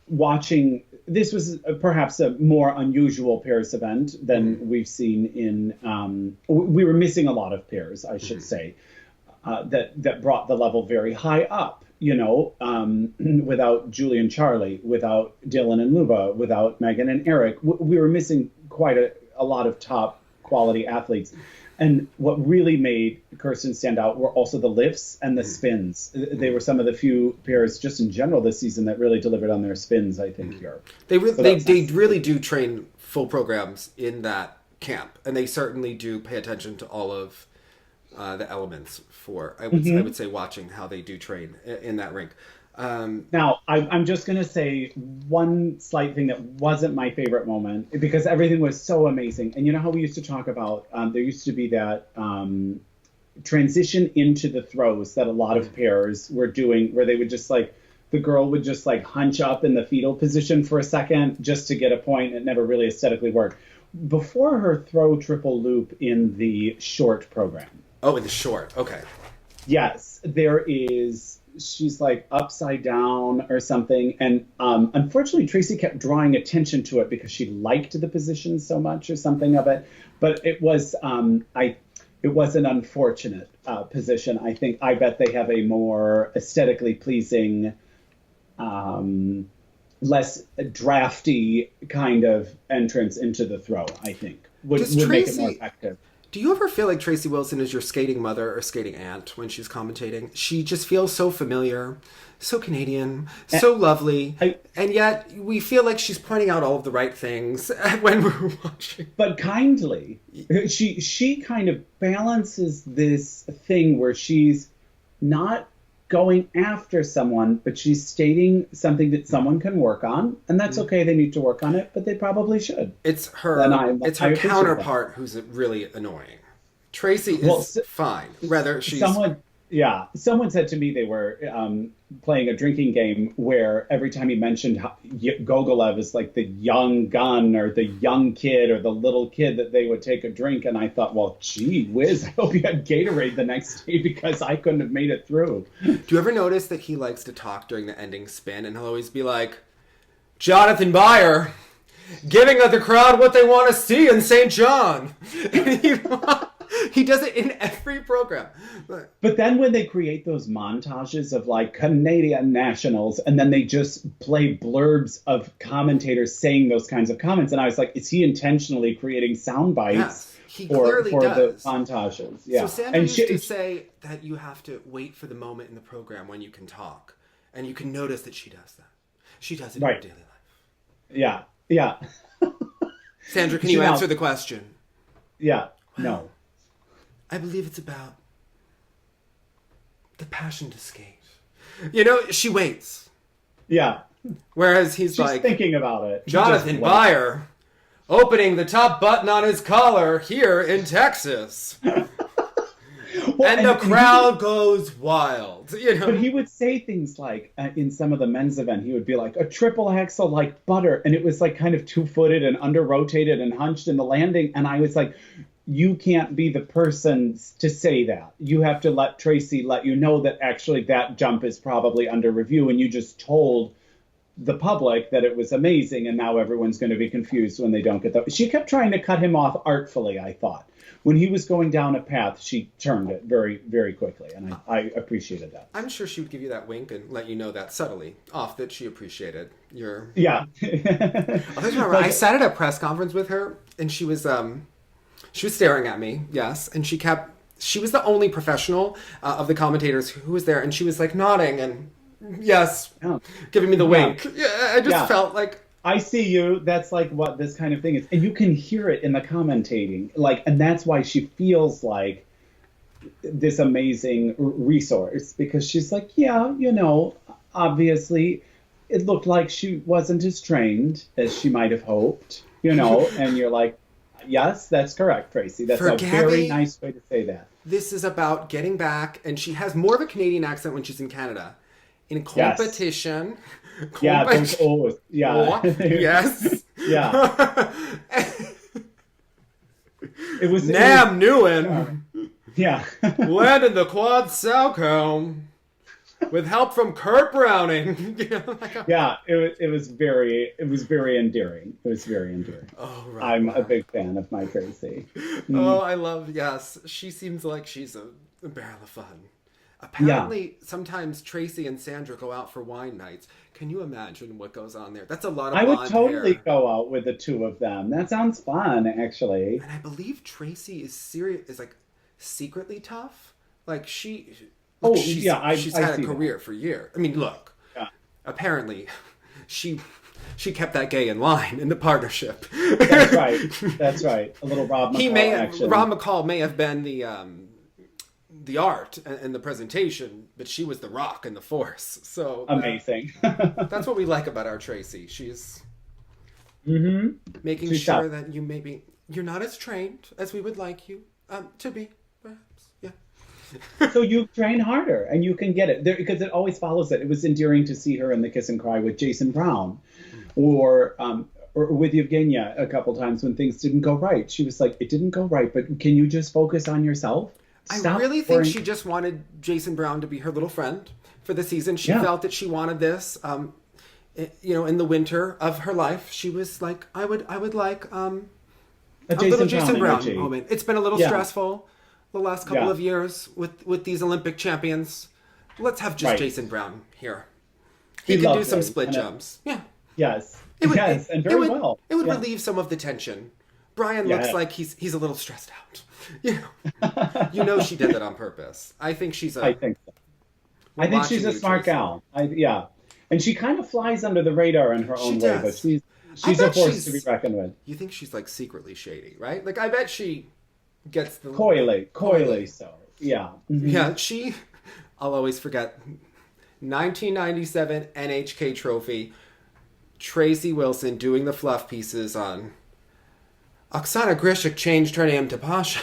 Watching, this was perhaps a more unusual pairs event than we've seen in, we were missing a lot of pairs, I should say, that brought the level very high up, without Julie and Charlie, without Dylan and Luba, without Megan and Eric. We were missing quite a lot of top quality athletes. And what really made Kirsten stand out were also the lifts and the spins. They were some of the few pairs just in general this season that really delivered on their spins, I think, here. They really do train full programs in that camp, and they certainly do pay attention to all of the elements for, I would say, watching how they do train in that rink. Now, I'm just going to say one slight thing that wasn't my favorite moment, because everything was so amazing. And you know how we used to talk about, there used to be that transition into the throws that a lot of pairs were doing, where they would just like, the girl would just like hunch up in the fetal position for a second just to get a point. It never really aesthetically worked. Before her throw triple loop in the short program. Oh, in the short. Okay. Yes, there is, she's like upside down or something. And unfortunately, Tracy kept drawing attention to it because she liked the position so much or something of it. But it was, it was an unfortunate position. I bet they have a more aesthetically pleasing, less drafty kind of entrance into the throw, I think. Would make it more effective. Do you ever feel like Tracy Wilson is your skating mother or skating aunt when she's commentating? She just feels so familiar, so Canadian, so lovely, and yet we feel like she's pointing out all of the right things when we're watching. But kindly. She kind of balances this thing where she's not going after someone, but she's stating something that someone can work on, and that's okay. They need to work on it, but they probably should. It's her. It's her counterpart who's really annoying. Tracy is fine. Rather, she's Someone said to me they were playing a drinking game where every time he mentioned how Gogolev is like the young gun or the young kid or the little kid that they would take a drink. And I thought, well, gee whiz, I hope you had Gatorade the next day because I couldn't have made it through. Do you ever notice that he likes to talk during the ending spin and he'll always be like, Jonathan Beyer, giving the crowd what they want to see in St. John. He does it in every program. But then when they create those montages of like Canadian nationals and then they just play blurbs of commentators saying those kinds of comments, and I was like, is he intentionally creating sound bites for the montages? Yeah. So Sandra used to say that you have to wait for the moment in the program when you can talk. And you can notice that she does that. She does it in her daily life. Yeah. Yeah. Sandra, can you answer the question? Yeah. No. I believe it's about the passion to skate. You know, she waits. Yeah. Whereas she's like thinking about it. Jonathan Beyer opening the top button on his collar here in Texas. And the crowd goes wild. You know? But he would say things like, in some of the men's event, he would be like, a triple axel like butter. And it was like kind of two-footed and under-rotated and hunched in the landing. And I was like, you can't be the person to say that. You have to let Tracy let you know that actually that jump is probably under review. And you just told the public that it was amazing. And now everyone's going to be confused when they don't get that. She kept trying to cut him off artfully, I thought. When he was going down a path, she turned it very, very quickly. And I appreciated that. I'm sure she would give you that wink and let you know that subtly off that she appreciated your... Yeah. I sat at a press conference with her and she was staring at me, yes, and she was the only professional of the commentators who was there, and she was like nodding and yes, giving me the wink. Yeah, I just felt like... I see you. That's like what this kind of thing is. And you can hear it in the commentating. And that's why she feels like this amazing resource, because she's like, obviously it looked like she wasn't as trained as she might have hoped, and you're like, yes, that's correct, Tracy. That's a very nice way to say that. This is about getting back, and she has more of a Canadian accent when she's in Canada. In competition. Yes. Yes. Yeah. It was Nam Nguyen. Yeah. Landed the quad Salcombe with help from Kurt Browning. Yeah, it was very endearing. It was very endearing. Oh, right. I'm a big fan of my Tracy. Oh, I love, yes. She seems like she's a barrel of fun. Apparently, sometimes Tracy and Sandra go out for wine nights. Can you imagine what goes on there? That's a lot of blonde hair. I would totally go out with the two of them. That sounds fun, actually. And I believe Tracy is like secretly tough. Like she's had a career for years. I mean, look. Yeah. Apparently, she she kept that gay in line in the partnership. That's right. That's right. A little Rob McCall action. Rob McCall may have been the art and the presentation, but she was the rock and the force. So amazing. That's what we like about our Tracy. She's making sure that you're not as trained as we would like you to be, perhaps. Yeah. So you train harder and you can get it there, because it always follows it. It was endearing to see her in the Kiss and Cry with Jason Brown, or with Evgenia a couple times when things didn't go right. She was like, it didn't go right, but can you just focus on yourself? I really think she just wanted Jason Brown to be her little friend for the season. She felt that she wanted this. In the winter of her life, she was like, I would like a little Jason Brown moment. It's been a little stressful the last couple of years with these Olympic champions. Let's have just Jason Brown here. He can do some split jumps. Yeah. Yes. And very well. It would relieve some of the tension. Brian looks like he's a little stressed out. You know she did that on purpose. I think she's I think so. I think she's a smart gal. And she kind of flies under the radar in her own way, but she's a force to be reckoned with. You think she's like secretly shady, right? Like I bet she gets the coyly so. Yeah. Mm-hmm. Yeah, I'll always forget 1997 NHK trophy. Tracy Wilson doing the fluff pieces on Oksana Grishik changed her name to Pasha.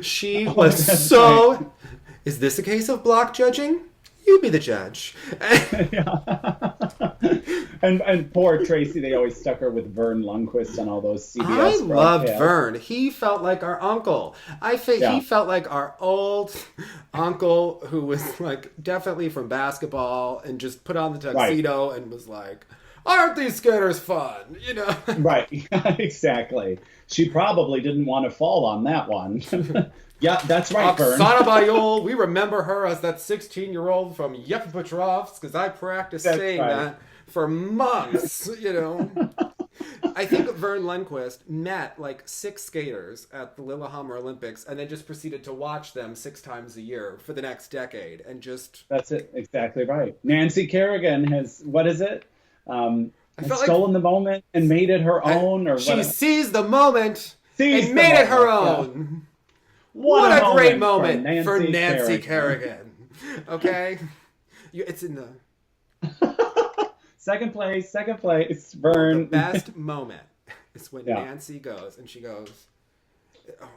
She was so... Right. Is this a case of block judging? You be the judge. And poor Tracy, they always stuck her with Vern Lundquist on all those CBS I loved Vern. He felt like our uncle. He felt like our old uncle who was like definitely from basketball and just put on the tuxedo and was like, aren't these skaters fun? You know? Right. Exactly. She probably didn't want to fall on that one. Yeah, that's right, Vern. Oksana Bayul, we remember her as that 16-year-old from Yekaterinburg, because I practiced saying that for months, you know. I think Vern Lundquist met like 6 skaters at the Lillehammer Olympics and then just proceeded to watch them 6 times a year for the next decade and just... That's it. Exactly right. Nancy Kerrigan has, what is it? Stolen the moment and made it her own, or she seized the moment and made it her own. Yeah. What a great moment for Nancy Kerrigan. Okay, it's in the second place. Vern. The best moment is when Nancy goes and she goes, oh,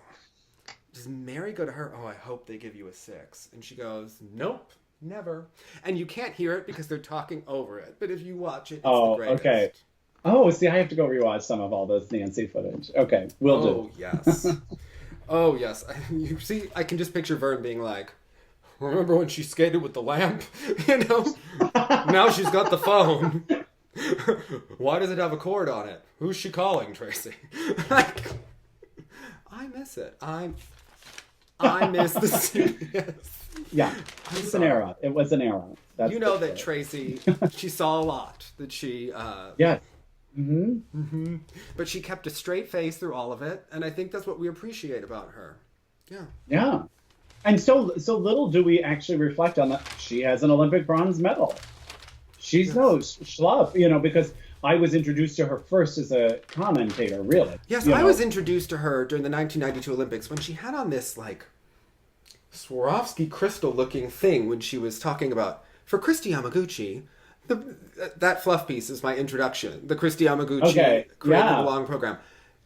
does Mary go to her? Oh, I hope they give you a 6. And she goes, nope. Never. And you can't hear it because they're talking over it. But if you watch it, it's the greatest. Okay. Oh, see, I have to go rewatch some of all this Nancy footage. Okay, will do. Oh, yes. Oh, yes. You see, I can just picture Vern being like, remember when she skated with the lamp? You know? Now she's got the phone. Why does it have a cord on it? Who's she calling, Tracy? Like, I miss it. I miss the CBS. Yeah, it's an era. It was an era. That's that Tracy, she saw a lot. That she... Yes. Mm-hmm. Mm-hmm. But she kept a straight face through all of it, and I think that's what we appreciate about her. Yeah. Yeah. And so little do we actually reflect on that. She has an Olympic bronze medal. She's no schlub, you know, because I was introduced to her first as a commentator, really. Yes, I was introduced to her during the 1992 Olympics when she had on this, like, Swarovski crystal-looking thing when she was talking about, for Christy Yamaguchi, that fluff piece is my introduction. The Christy Yamaguchi Creative Belong program.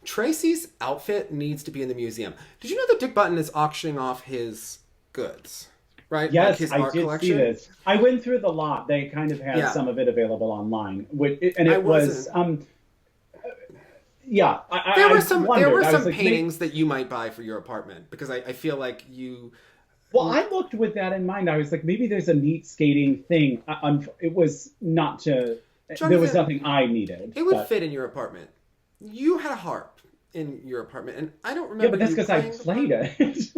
Tracy's outfit needs to be in the museum. Did you know that Dick Button is auctioning off his goods? Right? Yes, like his I art did collection? See this. I went through the lot. They kind of had some of it available online. There were some paintings that you might buy for your apartment, because I feel like you... Well, I looked with that in mind. I was like, maybe there's a neat skating thing. It was not to... There was nothing I needed. It would fit in your apartment. You had a harp in your apartment, and I don't remember. Yeah, but that's because I played it.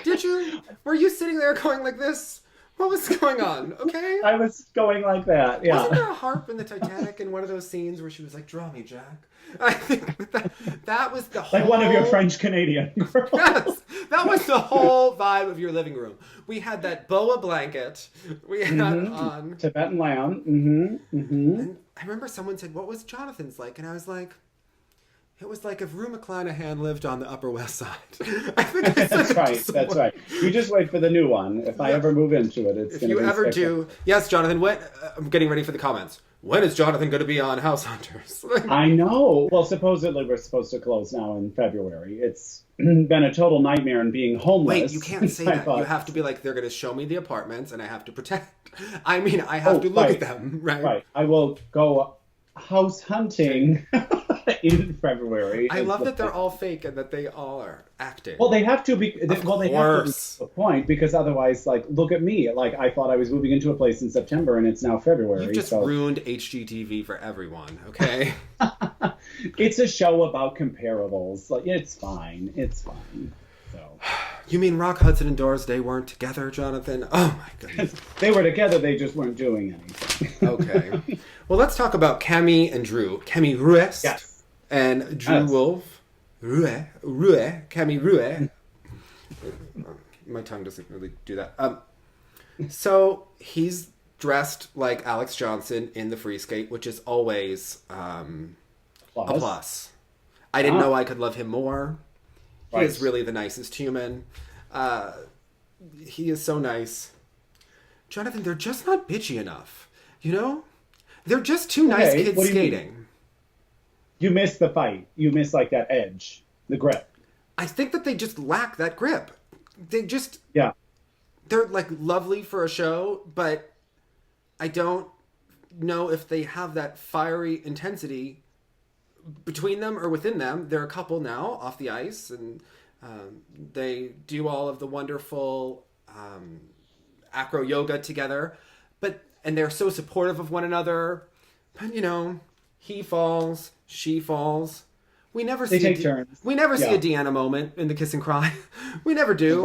Did you? Were you sitting there going like this? What was going on? Okay. I was going like that. Yeah. Wasn't there a harp in the Titanic in one of those scenes where she was like, "Draw me, Jack"? I think that was the whole... Like one of your French Canadian girls. Yes, that was the whole vibe of your living room. We had that boa blanket. We had on Tibetan lamb. Mm-hmm. Mm-hmm. And I remember someone said, what was Jonathan's like? And I was like, it was like if Rue McClanahan lived on the Upper West Side. I think That's right. That's right. You just wait for the new one. If I ever move into it, it's going to be... If you ever do... Yes, Jonathan, I'm getting ready for the comments. When is Jonathan going to be on House Hunters? I know. Well, supposedly we're supposed to close now in February. It's been a total nightmare and being homeless. Wait, you can't say that. You have to be like, they're going to show me the apartments and I have to protect. I mean, I have to look at them, right? Right. I will go house hunting in February. I love that they're all fake and that they all are acting. Well, they have to be. They have to be a point, because otherwise, like, look at me. Like, I thought I was moving into a place in September, and it's now February. You just ruined HGTV for everyone. Okay. It's a show about comparables. Like, it's fine. It's fine. So. You mean Rock Hudson and Doris Day weren't together, Jonathan? Oh my goodness. They were together. They just weren't doing anything. Okay. Well, let's talk about Camille and Drew. Camille Ruest. Yes. And Drew Wolf, Camille Rouet. My tongue doesn't really do that. So he's dressed like Alex Johnson in the free skate, which is always a plus. I didn't know I could love him more. He is really the nicest human. He is so nice. Jonathan, they're just not bitchy enough. You know? They're just two nice kids skating. You miss the fight. You miss, like, that edge, the grip. I think that they just lack that grip. They just... Yeah. They're, like, lovely for a show, but I don't know if they have that fiery intensity between them or within them. They're a couple now off the ice, and they do all of the wonderful acro yoga together. And they're so supportive of one another. But, you know, he falls... She falls. We never see turns. We never see a Deanna moment in the kiss and cry. We never do.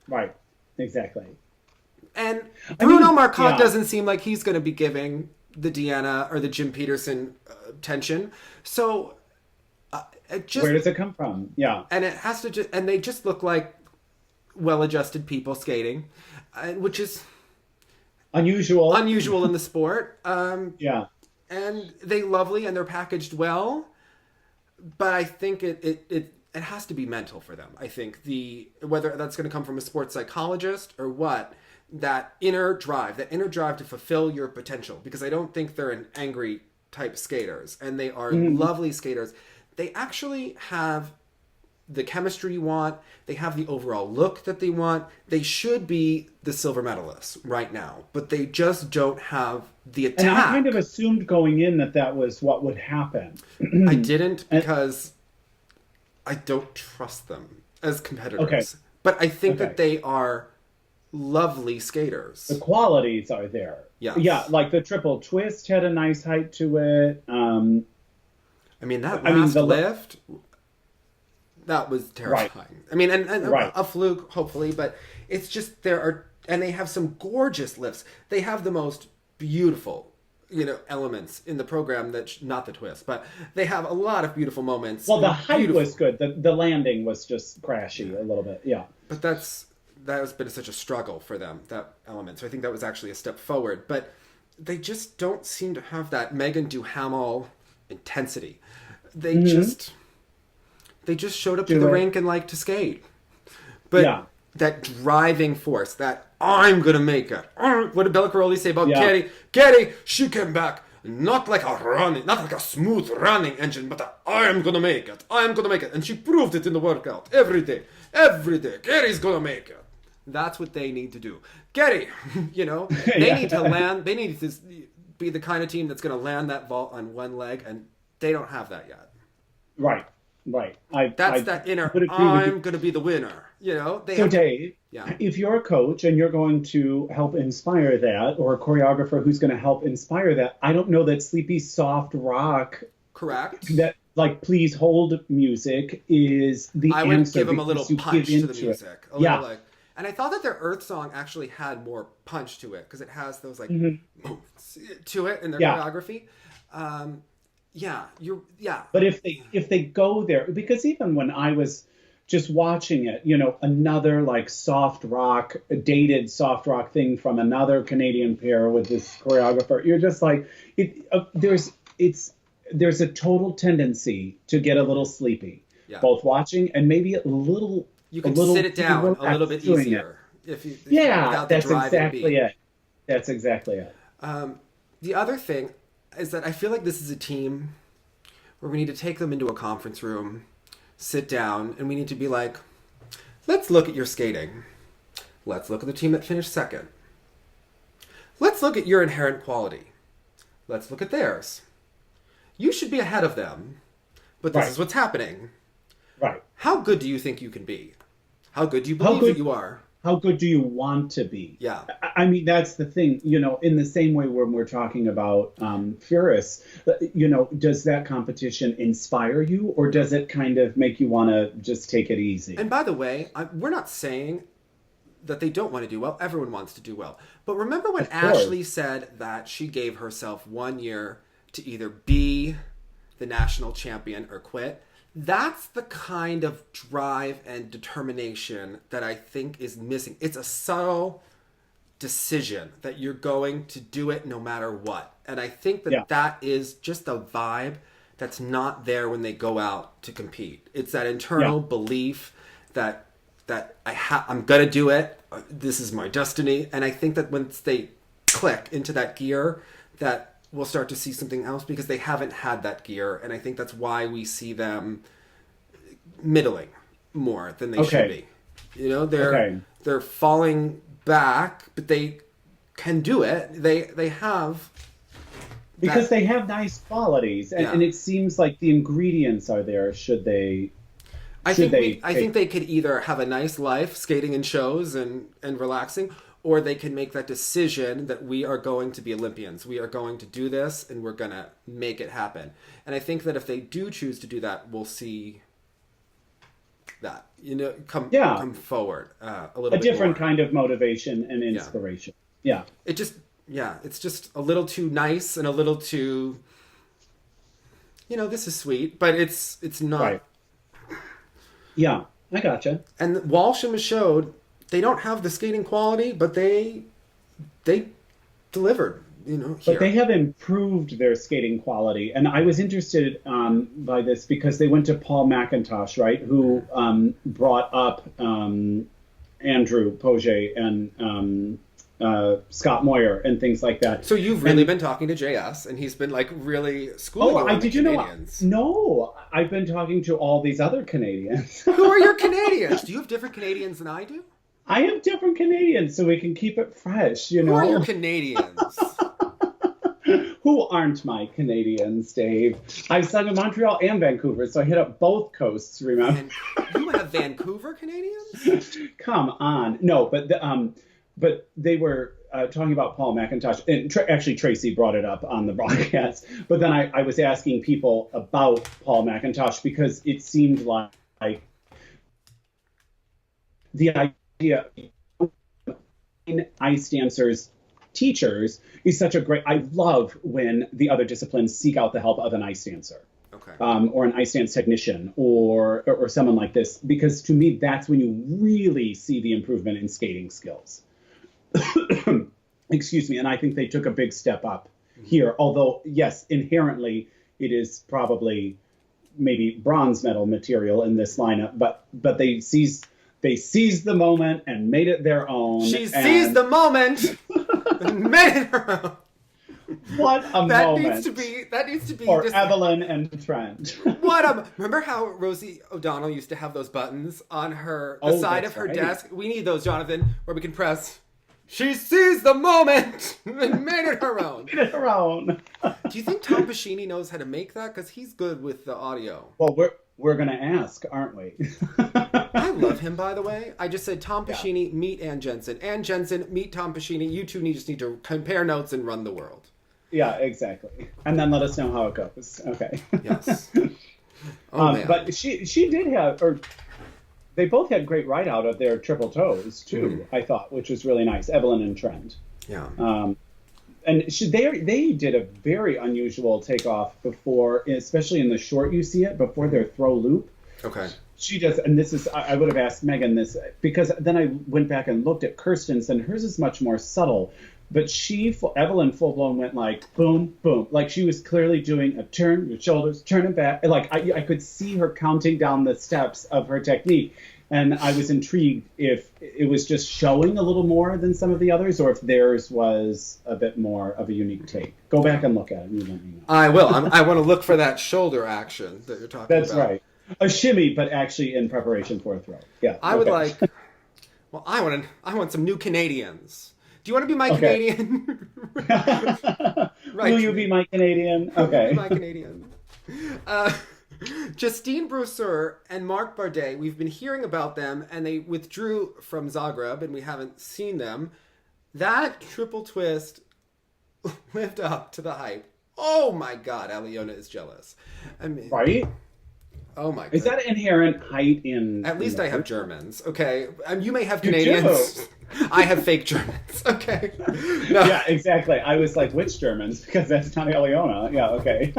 Right. Exactly. And Bruno Marcotte doesn't seem like he's going to be giving the Deanna or the Jim Peterson tension. So where does it come from? Yeah. And it has to and they just look like well-adjusted people skating, which is unusual in the sport. Yeah. And they lovely and they're packaged well, but I think it has to be mental for them. I think whether that's going to come from a sports psychologist or what, that inner drive to fulfill your potential, because I don't think they're an angry type skaters, and they are lovely skaters. They actually have the chemistry you want. They have the overall look that they want. They should be the silver medalists right now, but they just don't have the attack. And I kind of assumed going in that was what would happen. I didn't, because I don't trust them as competitors. Okay. But I think that they are lovely skaters. The qualities are there. Yes. Yeah, like the triple twist had a nice height to it. I mean, that last lift... That was terrifying. Right. I mean, and a fluke, hopefully, but it's just and they have some gorgeous lifts. They have the most beautiful, elements in the program not the twist, but they have a lot of beautiful moments. Well, the height was good. The landing was just crashy a little bit. Yeah. But that has been such a struggle for them, that element. So I think that was actually a step forward, but they just don't seem to have that Megan Duhamel intensity. They just showed up to the rink and liked to skate. But that driving force, that I'm going to make it. What did Bella Caroli say about Getty? Getty, she came back not like a smooth running engine, but I'm going to make it. I'm going to make it. And she proved it in the workout every day. Every day. Getty's going to make it. That's what they need to do. Getty, they need to land. They need to be the kind of team that's going to land that vault on one leg, and they don't have that yet. Right. That's that inner, I'm going to be the winner. Dave, if you're a coach and you're going to help inspire that, or a choreographer who's going to help inspire that, I don't know that sleepy, soft rock. Correct. That, like, please hold music is the answer. I would give them a little punch to the music. And I thought that their Earth song actually had more punch to it, because it has those, like, moves to it in their choreography. But if they go there, because even when I was just watching it, you know, another like dated soft rock thing from another Canadian pair with this choreographer. You're just like, there's a total tendency to get a little sleepy, both watching and maybe a little. You can sit it down a little bit easier that's exactly it. That's exactly it. The other thing is that I feel like this is a team where we need to take them into a conference room, sit down, and we need to be like, let's look at your skating. Let's look at the team that finished second. Let's look at your inherent quality. Let's look at theirs. You should be ahead of them, but this is what's happening. Right. How good do you think you can be? How good do you believe that you are? How good do you want to be? Yeah. I mean, that's the thing, you know, in the same way when we're talking about Furious, you know, does that competition inspire you, or does it kind of make you want to just take it easy? And by the way, we're not saying that they don't want to do well. Everyone wants to do well. But remember when Ashley said that she gave herself 1 year to either be the national champion or quit? That's the kind of drive and determination that I think is missing. It's a subtle decision that you're going to do it no matter what. And I think that that is just a vibe that's not there when they go out to compete. It's that internal belief that I'm going to do it. This is my destiny. And I think that once they click into that gear, that we'll start to see something else, because they haven't had that gear. And I think that's why we see them middling more than they should be. You know, they're falling back, but they can do it. They have... Because they have nice qualities. And it seems like the ingredients are there should they... I think they could either have a nice life skating in shows and relaxing, or they can make that decision that we are going to be Olympians. We are going to do this, and we're going to make it happen. And I think that if they do choose to do that, we'll see that, you know, come forward a little bit different more. Kind of motivation and inspiration. Yeah. It's just a little too nice and a little too, you know, this is sweet, but it's not. Right. Yeah, I gotcha. And Walsh and Michaud, they don't have the skating quality, but they delivered, you know, here. But they have improved their skating quality. And I was interested by this because they went to Paul McIntosh, right, who brought up Andrew Poje and Scott Moyer and things like that. So you've really been talking to JS, and he's been like really schooling you on the Canadians. No, I've been talking to all these other Canadians. Who are your Canadians? Do you have different Canadians than I do? I have different Canadians, so we can keep it fresh, you know. Who are your Canadians? Who aren't my Canadians, Dave? I've sung in Montreal and Vancouver, so I hit up both coasts, remember? And you have Vancouver Canadians? Come on. No, but they were talking about Paul McIntosh, and actually Tracy brought it up on the broadcast. But then I was asking people about Paul McIntosh because it seemed like the idea of ice dancers, teachers, is such a great... I love when the other disciplines seek out the help of an ice dancer. Okay. Or an ice dance technician or someone like this, because to me, that's when you really see the improvement in skating skills. Excuse me. And I think they took a big step up here, although, yes, inherently it is probably maybe bronze medal material in this lineup, but they seized the moment and made it their own. Seized the moment and made it her own. What a moment. That needs to be for just... Evelyn and Trent. Remember how Rosie O'Donnell used to have those buttons on the side of her desk? We need those, Jonathan, where we can press... She seized the moment and made it her own. Made it her own. Do you think Tom Pascini knows how to make that? Because he's good with the audio. Well, we're going to ask, aren't we? I love him, by the way. I just said, Tom Pascini, meet Ann Jensen. Ann Jensen, meet Tom Pascini. You two just need to compare notes and run the world. Yeah, exactly. And then let us know how it goes. Okay. Yes. Oh, man. But she did have... They both had great ride out of their triple toes too, I thought, which was really nice. Evelyn and Trent. Yeah. And they did a very unusual takeoff before, especially in the short. You see it before their throw loop. Okay. She does, and this is, I would have asked Megan this, because then I went back and looked at Kirsten's, and hers is much more subtle. But Evelyn full-blown went like, boom, boom. Like she was clearly doing a turn, your shoulders, turn it back. Like I could see her counting down the steps of her technique. And I was intrigued if it was just showing a little more than some of the others, or if theirs was a bit more of a unique take. Go back and look at it. And you let me know. I will. I want to look for that shoulder action that you're talking about. That's right. A shimmy, but actually in preparation for a throw. Yeah. I would like. Well, I want some new Canadians. Do you want to be my Canadian? Right. Will you be my Canadian? Okay. My Canadian. Justine Brousseur and Marc Bardet, we've been hearing about them, and they withdrew from Zagreb, and we haven't seen them. That triple twist lived up to the hype. Oh my God, Aliona is jealous. I mean, right? Oh my God. Is that inherent height in... At least I have Germans, okay? You may have Canadians. I have fake Germans, okay? No. Yeah, exactly. I was like, which Germans? Because that's not Aliona. Yeah, okay.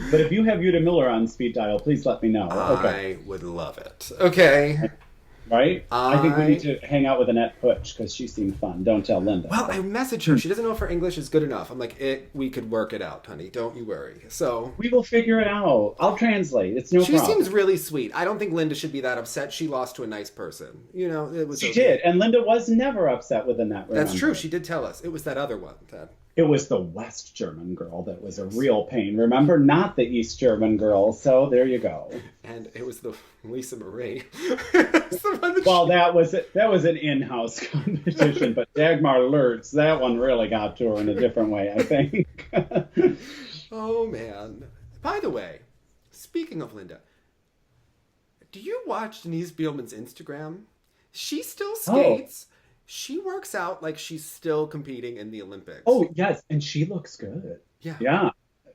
But if you have Yuta Miller on speed dial, please let me know. Okay. I would love it. Okay. Right? I think we need to hang out with Annette Putsch because she seemed fun. Don't tell Linda. Well, I messaged her. She doesn't know if her English is good enough. I'm like, we could work it out, honey. Don't you worry. So we will figure it out. I'll translate. It's no problem. She seems really sweet. I don't think Linda should be that upset. She lost to a nice person. You know, it was. She did, and Linda was never upset with Annette. That's true. She did tell us. It was that other one. It was the West German girl that was a real pain. Remember, not the East German girl. So there you go. And it was the Lisa Marie. Well, that was an in-house competition, but Dagmar Lurtz, that one really got to her in a different way, I think. Oh man! By the way, speaking of Linda, do you watch Denise Bielman's Instagram? She still skates. Oh. She works out like she's still competing in the Olympics. Oh, yes. And she looks good. Yeah. Yeah.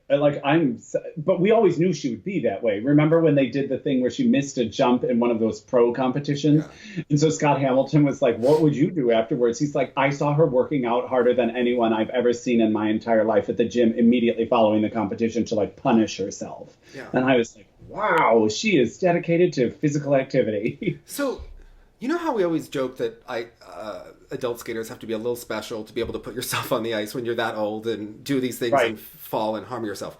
But we always knew she would be that way. Remember when they did the thing where she missed a jump in one of those pro competitions? Yeah. And so Scott Hamilton was like, what would you do afterwards? He's like, I saw her working out harder than anyone I've ever seen in my entire life at the gym immediately following the competition to like punish herself. Yeah. And I was like, wow, she is dedicated to physical activity. So, you know how we always joke that adult skaters have to be a little special to be able to put yourself on the ice when you're that old and do these things and fall and harm yourself.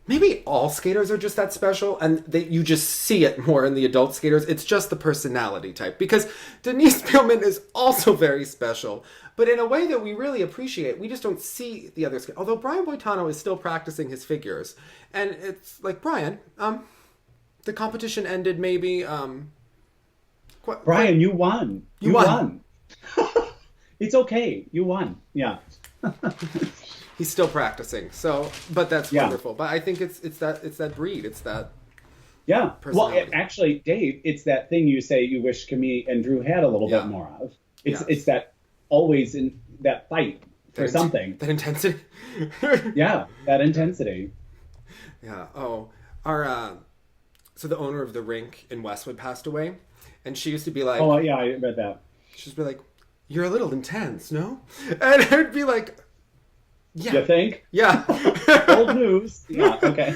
Maybe all skaters are just that special, and you just see it more in the adult skaters. It's just the personality type. Because Denise Bielman is also very special, but in a way that we really appreciate. We just don't see the other skaters. Although Brian Boitano is still practicing his figures. And it's like, Brian, the competition ended maybe... Brian, you won. You won. It's okay. You won. Yeah. He's still practicing. So, but that's wonderful. But I think it's that breed. It's that. Yeah. Well, actually, Dave, it's that thing you say you wish Camille and Drew had a little bit more of. It's that always in that fight for something. That intensity. Yeah, that intensity. Yeah. Oh, so the owner of the rink in Westwood passed away. And she used to be like... Oh, yeah, I read that. She used to be like, you're a little intense, no? And I'd be like, yeah. You think? Yeah. Old news. Yeah, okay.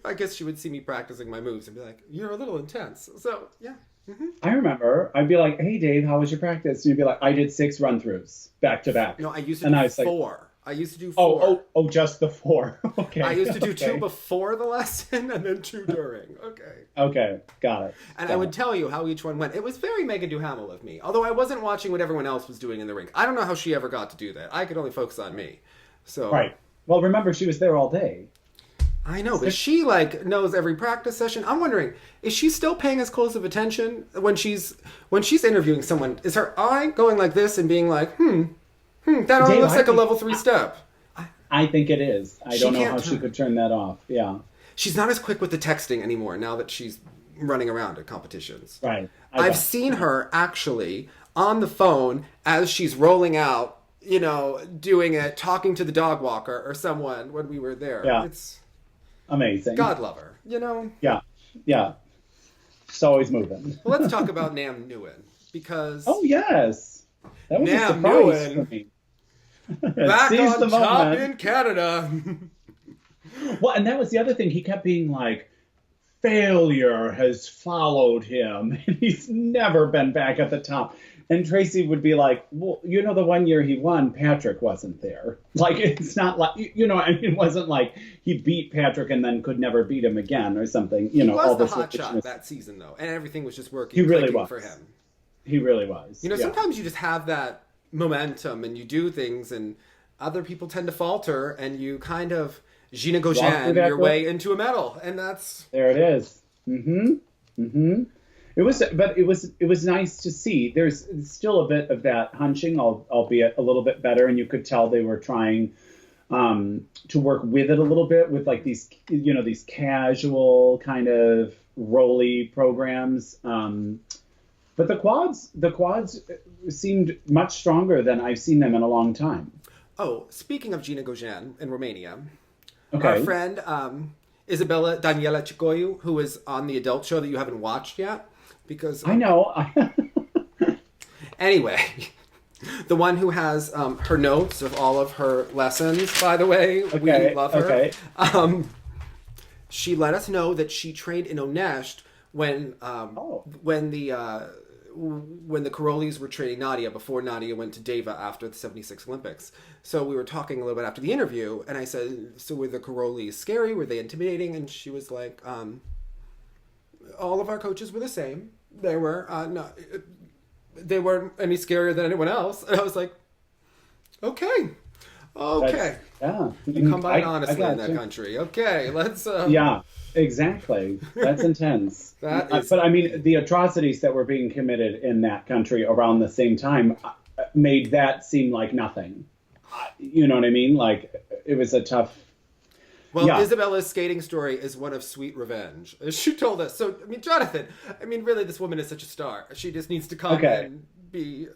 I guess she would see me practicing my moves and be like, you're a little intense. So, yeah. Mm-hmm. I remember. I'd be like, hey, Dave, how was your practice? And you'd be like, I did 6 run-throughs back to back. No, I used to do 4. I used to do 4. Oh, just the 4. Okay. I used to do 2 before the lesson and then 2 during. Okay. Okay, got it. And I would tell you how each one went. It was very Megan Duhamel of me, although I wasn't watching what everyone else was doing in the rink. I don't know how she ever got to do that. I could only focus on me. So right. Well, remember, she was there all day. I know, but she knows every practice session. I'm wondering, is she still paying as close of attention when she's interviewing someone? Is her eye going like this and being like, that only looks like a level 3 step. I think it is. I don't know how she could turn that off. Yeah. She's not as quick with the texting anymore now that she's running around at competitions. Right. I've seen her actually on the phone as she's rolling out, doing it, talking to the dog walker or someone when we were there. Yeah. It's amazing. God love her, Yeah. Yeah. She's always moving. Well, let's talk about Nam Nguyen because... Oh, yes. That was a surprise for me. Back on top in Canada. Well, and that was the other thing. He kept being like, failure has followed him, and he's never been back at the top. And Tracy would be like, well, the one year he won, Patrick wasn't there. Like, it's not like, it wasn't like he beat Patrick and then could never beat him again or something. He was all the hot shot that season, though, and everything was just working. He really was. For him. He really was. Sometimes you just have that momentum and you do things, and other people tend to falter, and you kind of Gina Gauguin your way into a medal, and that's... There it is. Mm-hmm. Mm-hmm. It was nice to see. There's still a bit of that hunching, albeit a little bit better, and you could tell they were trying to work with it a little bit with like these casual kind of rolly programs. But the quads seemed much stronger than I've seen them in a long time. Oh, speaking of Gina Gauguin in Romania, okay. Our friend Isabella Daniela Chicoiu, who is on the adult show that you haven't watched yet, because I know. Anyway, the one who has her notes of all of her lessons, by the way, we love her. Okay. She let us know that she trained in Onest when the Karolis were training Nadia before Nadia went to Deva after the 76 Olympics. So we were talking a little bit after the interview, and I said, so were the Karolis scary? Were they intimidating? And she was like, all of our coaches were the same. They were they weren't any scarier than anyone else. And I was like, okay. You combine honestly in that country. Okay, let's... Yeah, exactly. That's intense. But I mean, the atrocities that were being committed in that country around the same time made that seem like nothing. You know what I mean? Like, it was a tough... Well, yeah. Isabella's skating story is one of sweet revenge, as she told us. So, I mean, Jonathan, really, this woman is such a star. She just needs to come and be...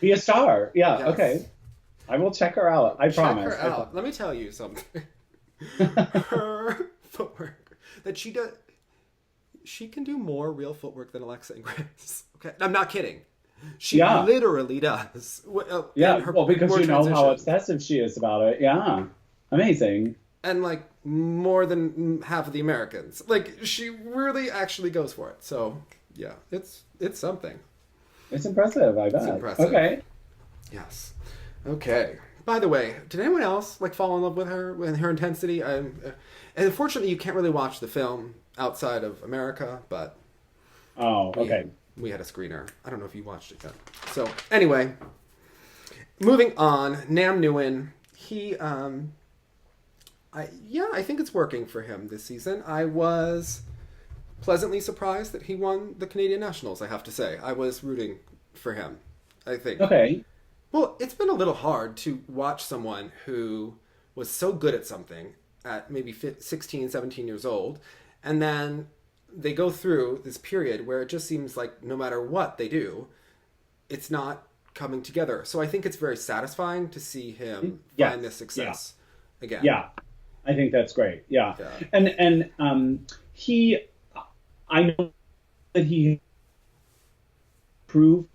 be a star. Yeah, yes. Okay. I will check her out. I promise. Check her out. Let me tell you something. Her footwork that she does... She can do more real footwork than Alexa and Grace. Okay, I'm not kidding. She literally does. Because you know how obsessive she is about it. Yeah, amazing. And like more than half of the Americans, like she really actually goes for it. So yeah, it's something. It's impressive. I bet. It's impressive. Okay. Yes. Okay. By the way, did anyone else like fall in love with her intensity? And unfortunately, you can't really watch the film outside of America, but we had a screener. I don't know if you watched it yet. So anyway, moving on. Nam Nguyen, he I think it's working for him this season. I was pleasantly surprised that he won the Canadian Nationals, I have to say. I was rooting for him, I think. Okay. Well, it's been a little hard to watch someone who was so good at something at maybe 16, 17 years old, and then they go through this period where it just seems like no matter what they do, it's not coming together. So I think it's very satisfying to see him find this success again. Yeah. I think that's great. Yeah. And I know that he proved.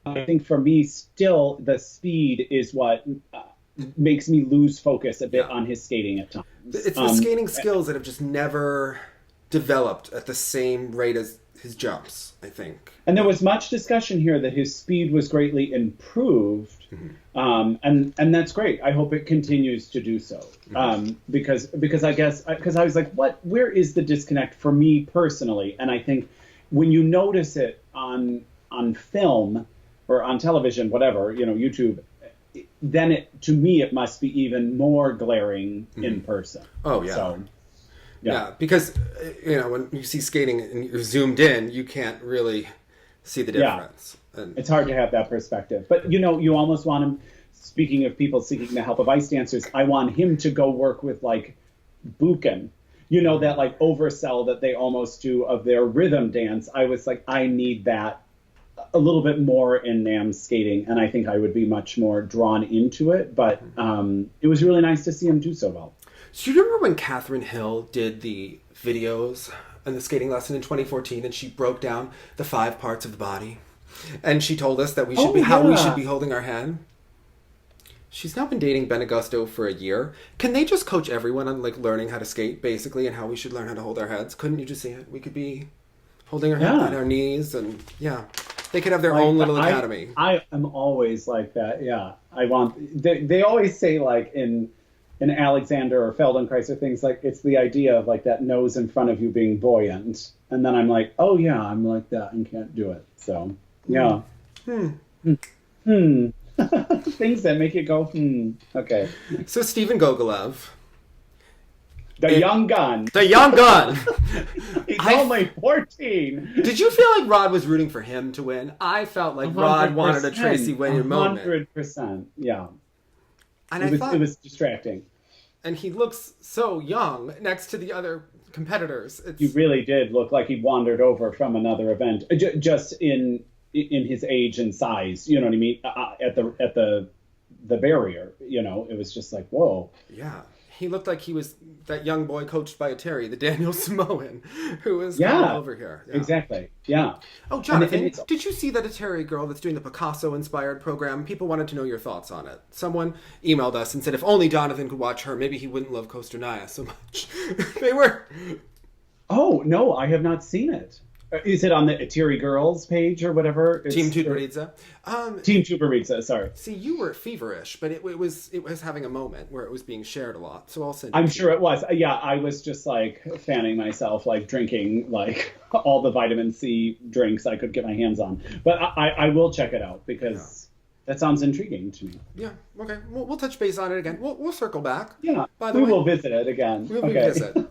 I think for me, still, the speed is what makes me lose focus a bit on his skating at times. It's the skating skills that have just never developed at the same rate as his jumps, I think. And there was much discussion here that his speed was greatly improved. Mm-hmm. And that's great. I hope it continues to do so. Mm-hmm. Because I was like, where is the disconnect for me personally? And I think when you notice it on film or on television, whatever, YouTube, then to me it must be even more glaring in person. Oh yeah. So, yeah, because when you see skating and you're zoomed in, you can't really see the difference. Yeah. And it's hard to have that perspective. But you almost want him. Speaking of people seeking the help of ice dancers, I want him to go work with like Buchan. That like oversell that they almost do of their rhythm dance. I was like, I need that a little bit more in Nam's skating, and I think I would be much more drawn into it. But it was really nice to see him do so well. So you remember when Catherine Hill did the videos and the skating lesson in 2014, and she broke down the 5 parts of the body, and she told us that we should we should be holding our hand. She's now been dating Ben Augusto for a year. Can they just coach everyone on like learning how to skate, basically, and how we should learn how to hold our heads? Couldn't you just say it? We could be holding our head on our knees, and they could have their own little academy. I am always like that. Yeah, I want. They always say like in Alexander or Feldenkrais or things like it's the idea of like that nose in front of you being buoyant, and then I'm like, oh yeah, I'm like that and can't do it. So yeah. Things that make you go, okay. So Stephen Gogolev. The young gun. He's only 14. Did you feel like Rod was rooting for him to win? I felt like Rod wanted a Tracy William moment. 100%, yeah. And it was distracting. And he looks so young next to the other competitors. He really did look like he wandered over from another event, just in his age and size, you know what I mean? At the barrier, you know, it was just like, whoa. Yeah. He looked like he was that young boy coached by a Terry, the Daniel Samoan, who was coming over here. Yeah. Exactly. Yeah. Oh, Jonathan, did you see that a Terry girl that's doing the Picasso-inspired program? People wanted to know your thoughts on it. Someone emailed us and said if only Jonathan could watch her, maybe he wouldn't love Kosternaya so much. They were... Oh, no, I have not seen it. Is it on the Atiri Girls page or whatever? Team Tuberitza. Team Tuberitza, sorry. See, you were feverish, but it was having a moment where it was being shared a lot. So I'll send I'm sure it was. Yeah, I was just like fanning myself, like drinking like all the vitamin C drinks I could get my hands on. But I will check it out because that sounds intriguing to me. Yeah, okay. We'll touch base on it again. We'll circle back. Yeah, we will visit it again. We'll visit.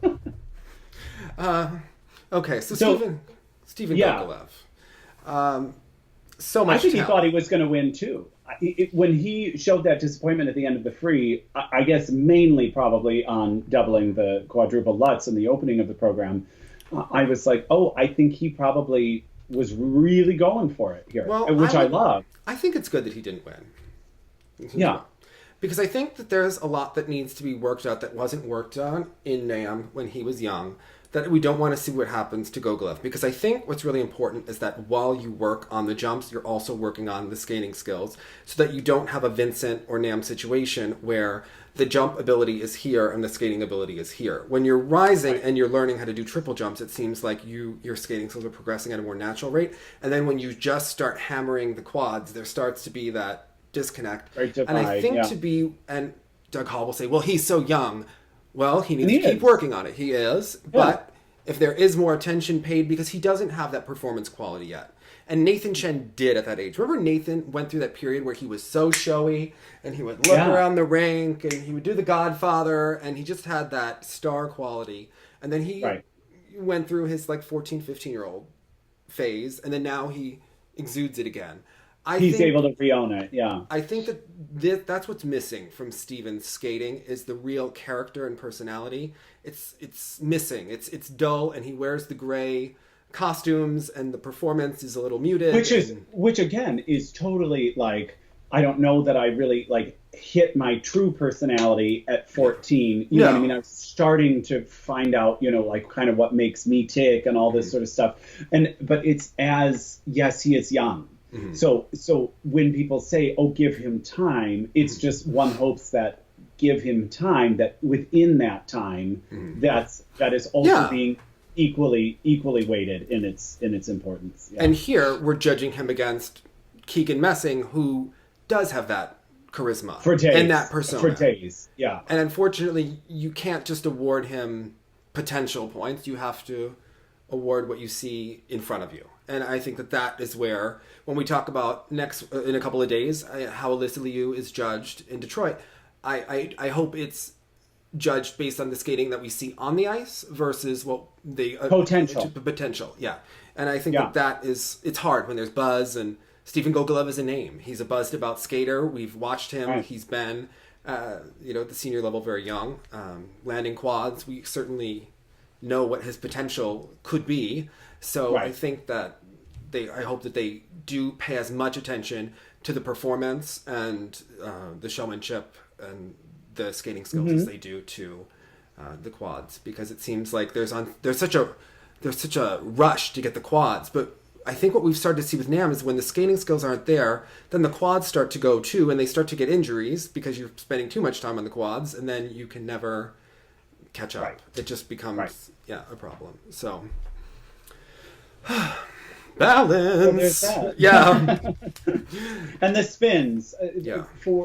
Okay, so Stephen Gogolev. So much I think talent. he thought he was going to win, too. When he showed that disappointment at the end of the free, I guess mainly probably on doubling the quadruple Lutz in the opening of the program, I was like, oh, I think he probably was really going for it here, which I love. I think it's good that he didn't win. Yeah. Because I think that there's a lot that needs to be worked out that wasn't worked on in NAM when he was young, that we don't want to see what happens to Gogolev. Because I think what's really important is that while you work on the jumps, you're also working on the skating skills so that you don't have a Vincent or NAM situation where the jump ability is here and the skating ability is here. When you're rising and you're learning how to do triple jumps, it seems like your skating skills are progressing at a more natural rate. And then when you just start hammering the quads, there starts to be that disconnect. And I think and Doug Hall will say, well, he's so young. Well, he needs to keep working on it. He is. Yeah. But if there is more attention paid, because he doesn't have that performance quality yet. And Nathan Chen did at that age. Remember Nathan went through that period where he was so showy and he would look around the rink and he would do the Godfather and he just had that star quality. And then he went through his like 14, 15-year-old phase and then now he exudes it again. He's able to re-own it, yeah. I think that that's what's missing from Stephen's skating is the real character and personality. It's missing. It's dull, and he wears the gray costumes, and the performance is a little muted. Which again is totally like, I don't know that I really like hit my true personality at 14. You know what I mean? I was starting to find out, you know, like kind of what makes me tick and all this sort of stuff. But it's yes, he is young. Mm-hmm. So when people say, oh, give him time, it's just one hopes that give him time, that within that time, that is also being equally weighted in its importance. Yeah. And here we're judging him against Keegan Messing, who does have that charisma and that persona. For days, yeah. And unfortunately, you can't just award him potential points. You have to award what you see in front of you. And I think that is where, when we talk about next in a couple of days, how Alyssa Liu is judged in Detroit, I hope it's judged based on the skating that we see on the ice versus what the potential. Yeah. And I think that is, it's hard when there's buzz, and Stephen Gogolev is a name. He's a buzzed about skater. We've watched him. Right. He's been, at the senior level very young, landing quads. We certainly know what his potential could be. So I think that I hope that they do pay as much attention to the performance and the showmanship and the skating skills as they do to the quads, because it seems like there's such a rush to get the quads, but I think what we've started to see with Nam is when the skating skills aren't there, then the quads start to go too, and they start to get injuries because you're spending too much time on the quads, and then you can never catch up. Right. It just becomes, a problem. So, balance. So there's that. Yeah. And the spins. Yeah.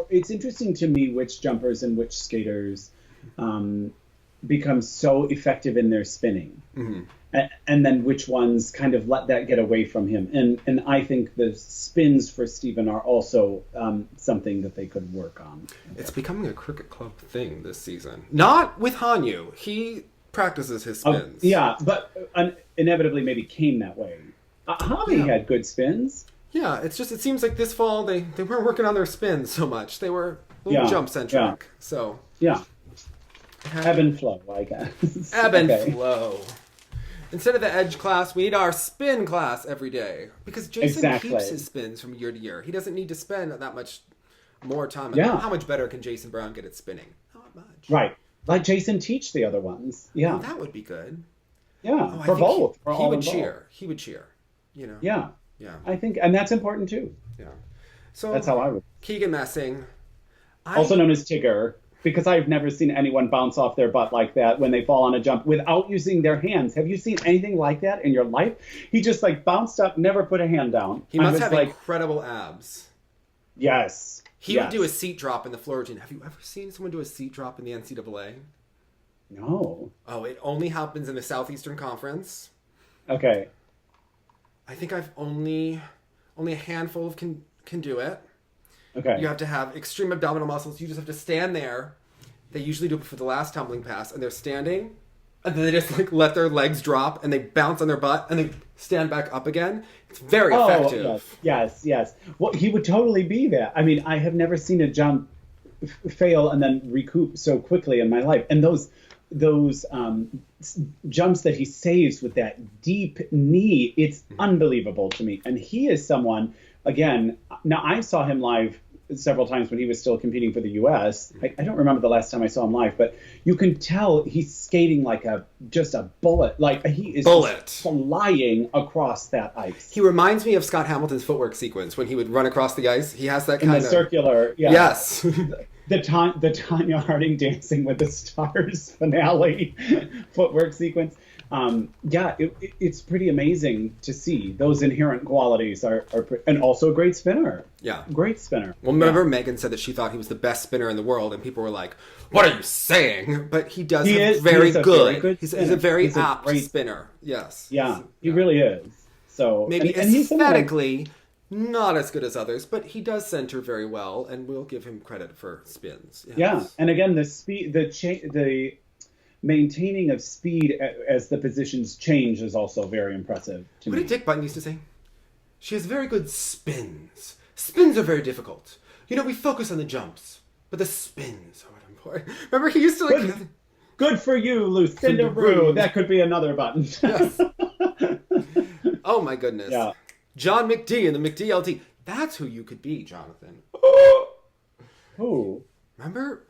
It's interesting to me which jumpers and which skaters become so effective in their spinning. Mm-hmm. And then which ones kind of let that get away from him. And I think the spins for Stephen are also something that they could work on. It's becoming a cricket club thing this season. Not with Hanyu. He practices his spins. Yeah, but inevitably maybe came that way. Javi had good spins. Yeah, it seems like this fall they weren't working on their spins so much. They were a little jump-centric. Yeah. So yeah. Ebb and flow, I guess. Ebb and flow. Instead of the edge class, we need our spin class every day. Because Jason keeps his spins from year to year. He doesn't need to spend that much more time. Yeah. How much better can Jason Brown get at spinning? Not much. Right. Let Jason teach the other ones. Yeah. Well, that would be good. Yeah, for both. He would cheer. He would cheer. You know. Yeah. Yeah. I think, and that's important too. Yeah. So that's how I would. Keegan Messing. Also known as Tigger. Because I've never seen anyone bounce off their butt like that when they fall on a jump without using their hands. Have you seen anything like that in your life? He just bounced up, never put a hand down. He must have incredible abs. Yes. He would do a seat drop in the floor routine. Have you ever seen someone do a seat drop in the NCAA? No. Oh, it only happens in the Southeastern Conference. Okay. I think I've only a handful of can do it. Okay. You have to have extreme abdominal muscles. You just have to stand there. They usually do it for the last tumbling pass, and they're standing, and then they just let their legs drop, and they bounce on their butt, and they stand back up again. It's very effective. Yes. Well, he would totally be that. I mean, I have never seen a jump fail and then recoup so quickly in my life. And those jumps that he saves with that deep knee, it's unbelievable to me. And he is someone. Again, now I saw him live several times when he was still competing for the U.S. I don't remember the last time I saw him live, but you can tell he's skating like just a bullet. Like he is flying across that ice. He reminds me of Scott Hamilton's footwork sequence when he would run across the ice. He has that kind of circular. Yeah. Yes. The Tanya Harding Dancing with the Stars finale footwork sequence. It's pretty amazing to see. Those inherent qualities are and also a great spinner. Yeah. Great spinner. Well, remember Megan said that she thought he was the best spinner in the world, and people were like, "What are you saying?" But he is very good. He's a very apt spinner. Yes. Yeah, he really is. So maybe aesthetically not as good as others, but he does center very well, and we'll give him credit for spins. Yes. Yeah, and again, the speed, the maintaining of speed as the positions change is also very impressive to me. What did Dick Button used to say? She has very good spins. Spins are very difficult. We focus on the jumps, but the spins are what important. Remember, he used to Good for you, Lucinda Rue. That could be another button. Yes. Oh my goodness. Yeah. John McD and the McDLT. That's who you could be, Jonathan. Who? Remember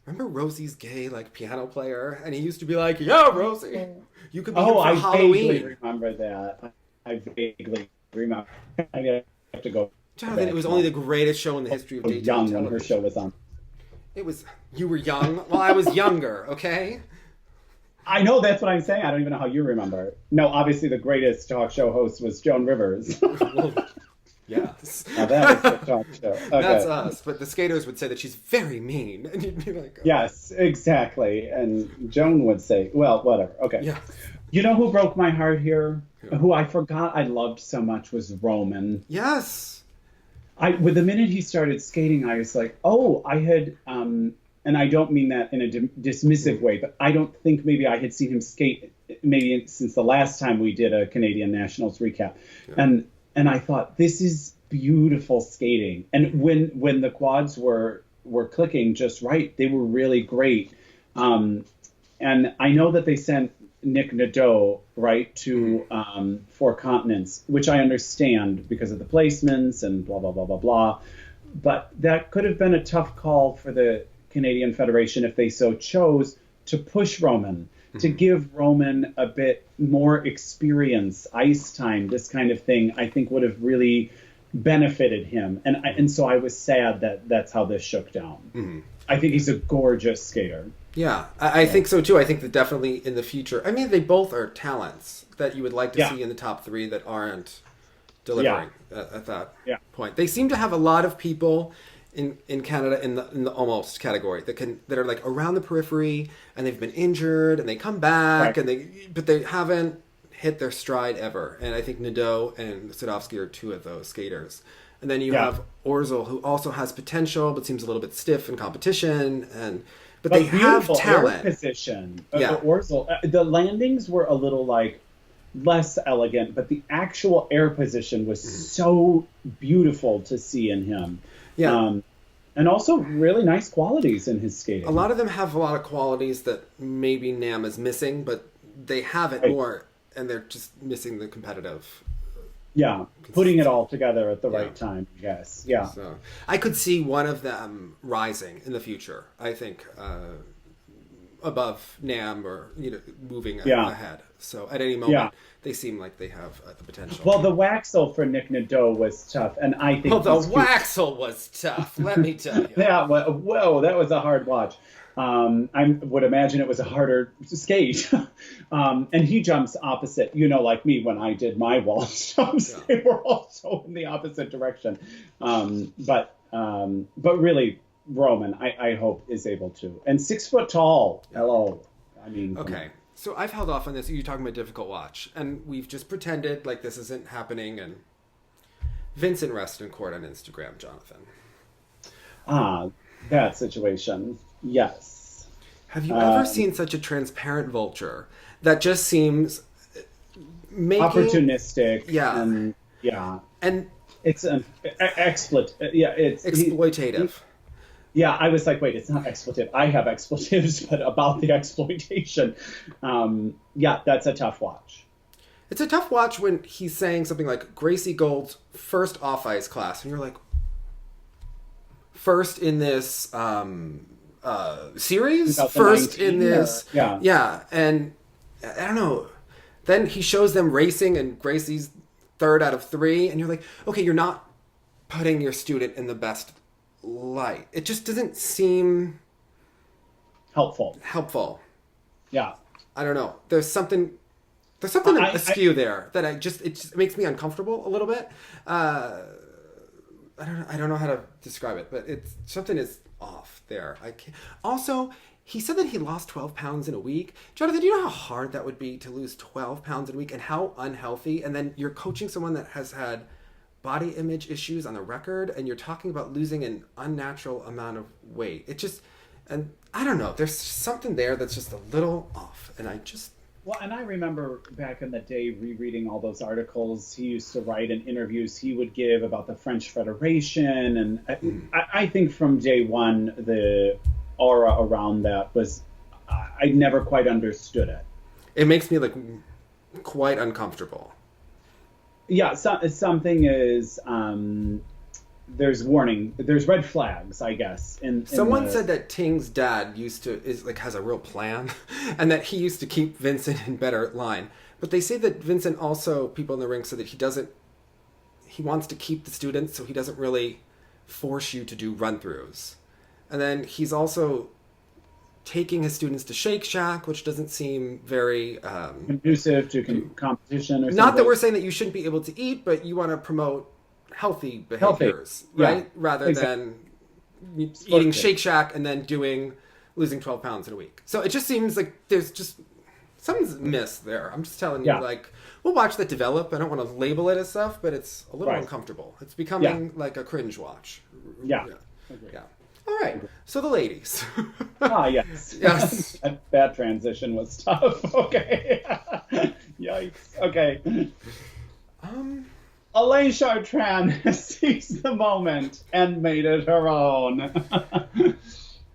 Rosie's gay piano player, and he used to be like, "Yeah, Rosie, you could be him for Halloween." Vaguely remember that. I vaguely remember. I have to go. Jonathan, it was only the greatest show in the history of daytime television. When her show was on. You were young. Well, I was younger. Okay. I know, that's what I'm saying. I don't even know how you remember. No, obviously the greatest talk show host was Joan Rivers. Yes. Now that is the talk show. Okay. That's us. But the skaters would say that she's very mean. And you'd be like... Oh. Yes, exactly. And Joan would say, well, whatever. Okay. Yeah. You know who broke my heart here? Yeah. Who I forgot I loved so much was Roman. Yes. With the minute he started skating, I was like, I had... and I don't mean that in a dismissive way, but I don't think maybe I had seen him skate maybe since the last time we did a Canadian Nationals recap. Yeah. And I thought, this is beautiful skating. And when the quads were clicking just right, they were really great. And I know that they sent Nick Nadeau, right, to Four Continents, which I understand because of the placements and blah, blah, blah, blah, blah. But that could have been a tough call for the Canadian Federation if they so chose to push Roman, to give Roman a bit more experience, ice time, this kind of thing, I think would have really benefited him. And so I was sad that that's how this shook down. Mm-hmm. I think he's a gorgeous skater. Yeah, I think so too. I think that definitely in the future, I mean, they both are talents that you would like to see in the top three that aren't delivering at that point. They seem to have a lot of people in Canada in the almost category that are like around the periphery, and they've been injured and they come back but they haven't hit their stride ever. And I think Nadeau and Sadowski are two of those skaters. And then you have Orzel, who also has potential but seems a little bit stiff in competition, but they have talent. Air position. Orzel, the landings were a little like less elegant, but the actual air position was so beautiful to see in him. Yeah. And also really nice qualities in his skating. A lot of them have a lot of qualities that maybe Nam is missing, but they have it more, and they're just missing the competitive. Yeah, putting it all together at the right time, yes. Yeah. So, I could see one of them rising in the future, I think, above Nam or moving ahead. So at any moment, they seem like they have the potential. Well, the Waxel for Nick Nadeau was tough, and I think... Well, the Waxel was tough, let me tell you. That was a hard watch. I would imagine it was a harder skate. And he jumps opposite, like me when I did my wall jumps. They were also in the opposite direction. But really, Roman, I hope, is able to. And 6 foot tall. Hello. I mean... Okay. So I've held off on this. You're talking about difficult watch. And we've just pretended like this isn't happening. And Vincent Rest in court on Instagram, Jonathan. That situation. Yes. Have you ever seen such a transparent vulture that just seems opportunistic? Yeah. And it's exploitative. I was like, wait, it's not expletive. I have expletives, but about the exploitation. That's a tough watch. It's a tough watch when he's saying something like Gracie Gold's first off-ice class, and you're like, first in this series? First in this... Yeah, and I don't know. Then he shows them racing, and Gracie's 3rd out of 3, and you're like, okay, you're not putting your student in the best light. It just doesn't seem... Helpful. Yeah. I don't know. There's something askew there that it just makes me uncomfortable a little bit. I don't know how to describe it, but something is off there. Also, he said that he lost 12 pounds in a week. Jonathan, do you know how hard that would be to lose 12 pounds in a week and how unhealthy? And then you're coaching someone that has had body image issues on the record, and you're talking about losing an unnatural amount of weight. And I don't know. There's something there that's just a little off, and Well, and I remember back in the day rereading all those articles he used to write and interviews he would give about the French Federation. And I think from day one, the aura around that was, I never quite understood it. It makes me quite uncomfortable. Yeah, something is, there's red flags, I guess. Someone said that Ting's dad has a real plan, and that he used to keep Vincent in better line. But they say that Vincent also, people in the ring, said that he wants to keep the students, so he doesn't really force you to do run-throughs. And then he's also taking his students to Shake Shack, which doesn't seem very... conducive to competition or something. Not that we're saying that you shouldn't be able to eat, but you want to promote healthy behaviors, right? Rather than eating Shake Shack and then losing 12 pounds in a week. So it just seems like there's just something's missed there. I'm just telling you, we'll watch that develop. I don't want to label it as stuff, but it's a little uncomfortable. It's becoming like a cringe watch. Yeah. All right. So the ladies. Yes. Yes. That transition was tough. Okay. Yikes. Okay. Alaine Chartrand seized the moment and made it her own.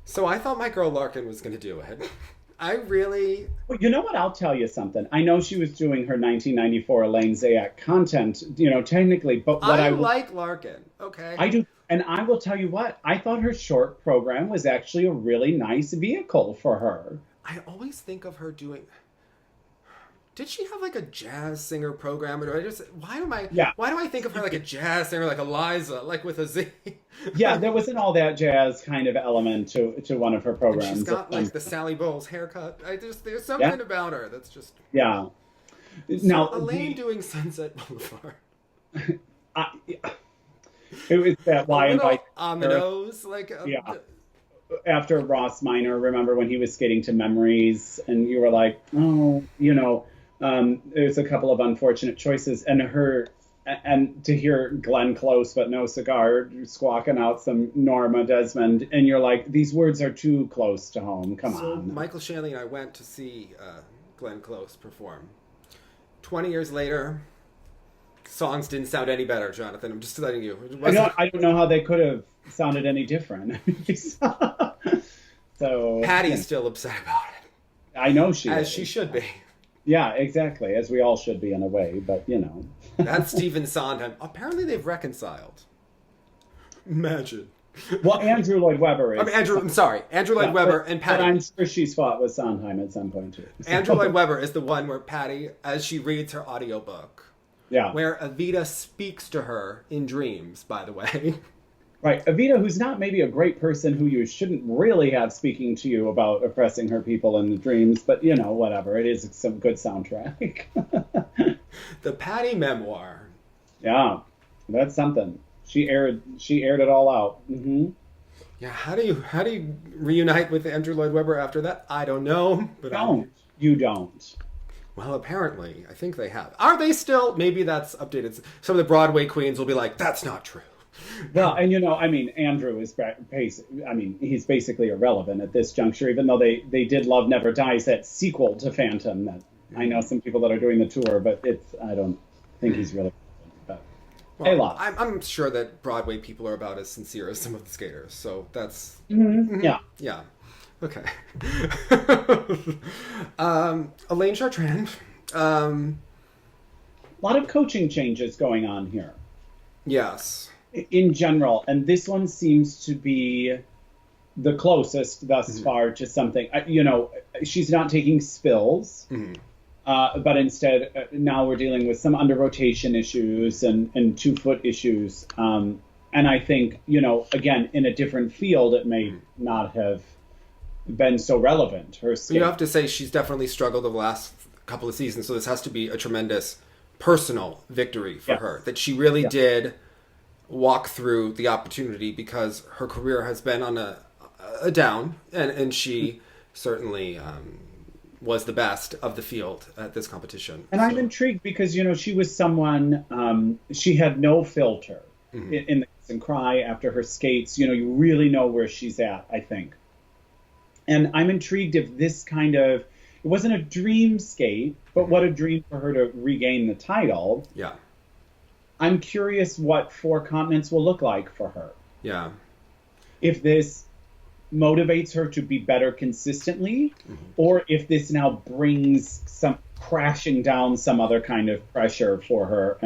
So I thought my girl Larkyn was going to do it. Well, you know what? I'll tell you something. I know she was doing her 1994 Alaine Zayak content, technically, but what I like Larkyn. Okay. I do. And I will tell you what, I thought her short program was actually a really nice vehicle for her. I always think of her doing. Did she have like a jazz singer program, or do I just why do I think of her like a jazz singer, like Eliza, like with a Z? Yeah, there wasn't all that jazz kind of element to one of her programs. And she's got like the Sally Bowles haircut. There's something about her that's just So now Alaine doing Sunset Boulevard. It was that why invite on the nose, like after Ross Minor. Remember when he was skating to Memories, and you were like, oh, there's a couple of unfortunate choices, and to hear Glenn Close but no cigar squawking out some Norma Desmond, and you're like, these words are too close to home. Come on. Michael Shanley and I went to see Glenn Close perform. 20 years later, songs didn't sound any better, Jonathan. I'm just letting you. I don't know how they could have sounded any different. So Patty's still upset about it. I know she is. As she should be. Yeah, exactly. As we all should be in a way, but That's Stephen Sondheim. Apparently they've reconciled. Imagine. Well, Andrew Lloyd Webber is. Andrew Lloyd Webber and Patty. But I'm sure she's fought with Sondheim at some point too. So. Andrew Lloyd Webber is the one where Patty, as she reads her audiobook, where Evita speaks to her in dreams, by the way. Right. Evita, who's not maybe a great person who you shouldn't really have speaking to you about oppressing her people in the dreams, but whatever. It is some good soundtrack. The Patty memoir. Yeah, that's something. She aired it all out. Mm-hmm. Yeah, how do you reunite with Andrew Lloyd Webber after that? I don't know. But You don't. Well, apparently, I think they have. Are they still? Maybe that's updated. Some of the Broadway queens will be like, that's not true. Well, and Andrew is he's basically irrelevant at this juncture, even though they did Love Never Dies, that sequel to Phantom that I know some people that are doing the tour, but I don't think he's really relevant. But I'm sure that Broadway people are about as sincere as some of the skaters, so that's yeah. Okay. Alaine Chartrand. A lot of coaching changes going on here. Yes. In general, and this one seems to be the closest thus far to something. She's not taking spills, but instead now we're dealing with some under rotation issues and 2-foot issues. And I think, again, in a different field, it may not have been so relevant. You have to say she's definitely struggled the last couple of seasons, so this has to be a tremendous personal victory for her, that she really did walk through the opportunity, because her career has been on a down, and she certainly was the best of the field at this competition. And I'm intrigued because, she was someone, she had no filter in the kiss and cry after her skates. You really know where she's at, I think. And I'm intrigued if this it wasn't a dream skate, but what a dream for her to regain the title. Yeah. I'm curious what 4 continents will look like for her. Yeah. If this motivates her to be better consistently, or if this now brings some crashing down some other kind of pressure for her.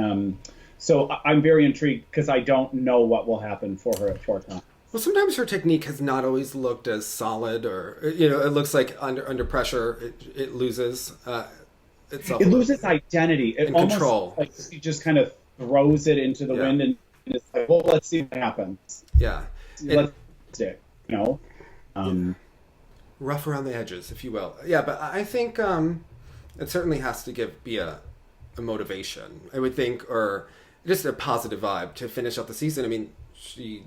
So I'm very intrigued because I don't know what will happen for her at 4 continents. Well, sometimes her technique has not always looked as solid, or it looks like under pressure it loses itself. It loses identity. It almost control. Like she just kind of throws it into the wind, and it's like, well, let's see what happens. Yeah. Let's stick, Rough around the edges, if you will. Yeah, but I think it certainly has to be a motivation, I would think, or just a positive vibe to finish out the season. I mean, she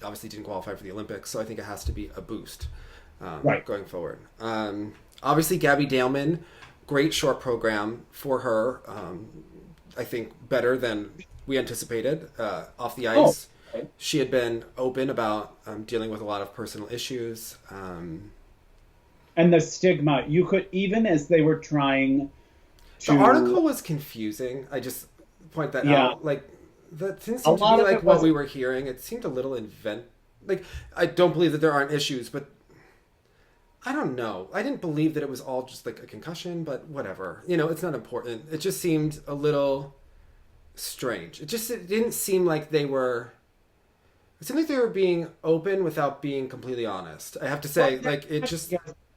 obviously didn't qualify for the Olympics, so I think it has to be a boost going forward. Obviously, Gabby Daleman, great short program for her. I think better than we anticipated off the ice. Oh, okay. She had been open about dealing with a lot of personal issues. And the stigma, you could, even as they were trying to... The article was confusing. I just point that out. Like, that didn't seem to be like what we were hearing. It seemed a little I don't believe that there aren't issues, but I don't know. I didn't believe that it was all just like a concussion, but whatever. It's not important. It just seemed a little strange. It didn't seem like they were... It seemed like they were being open without being completely honest. I have to say,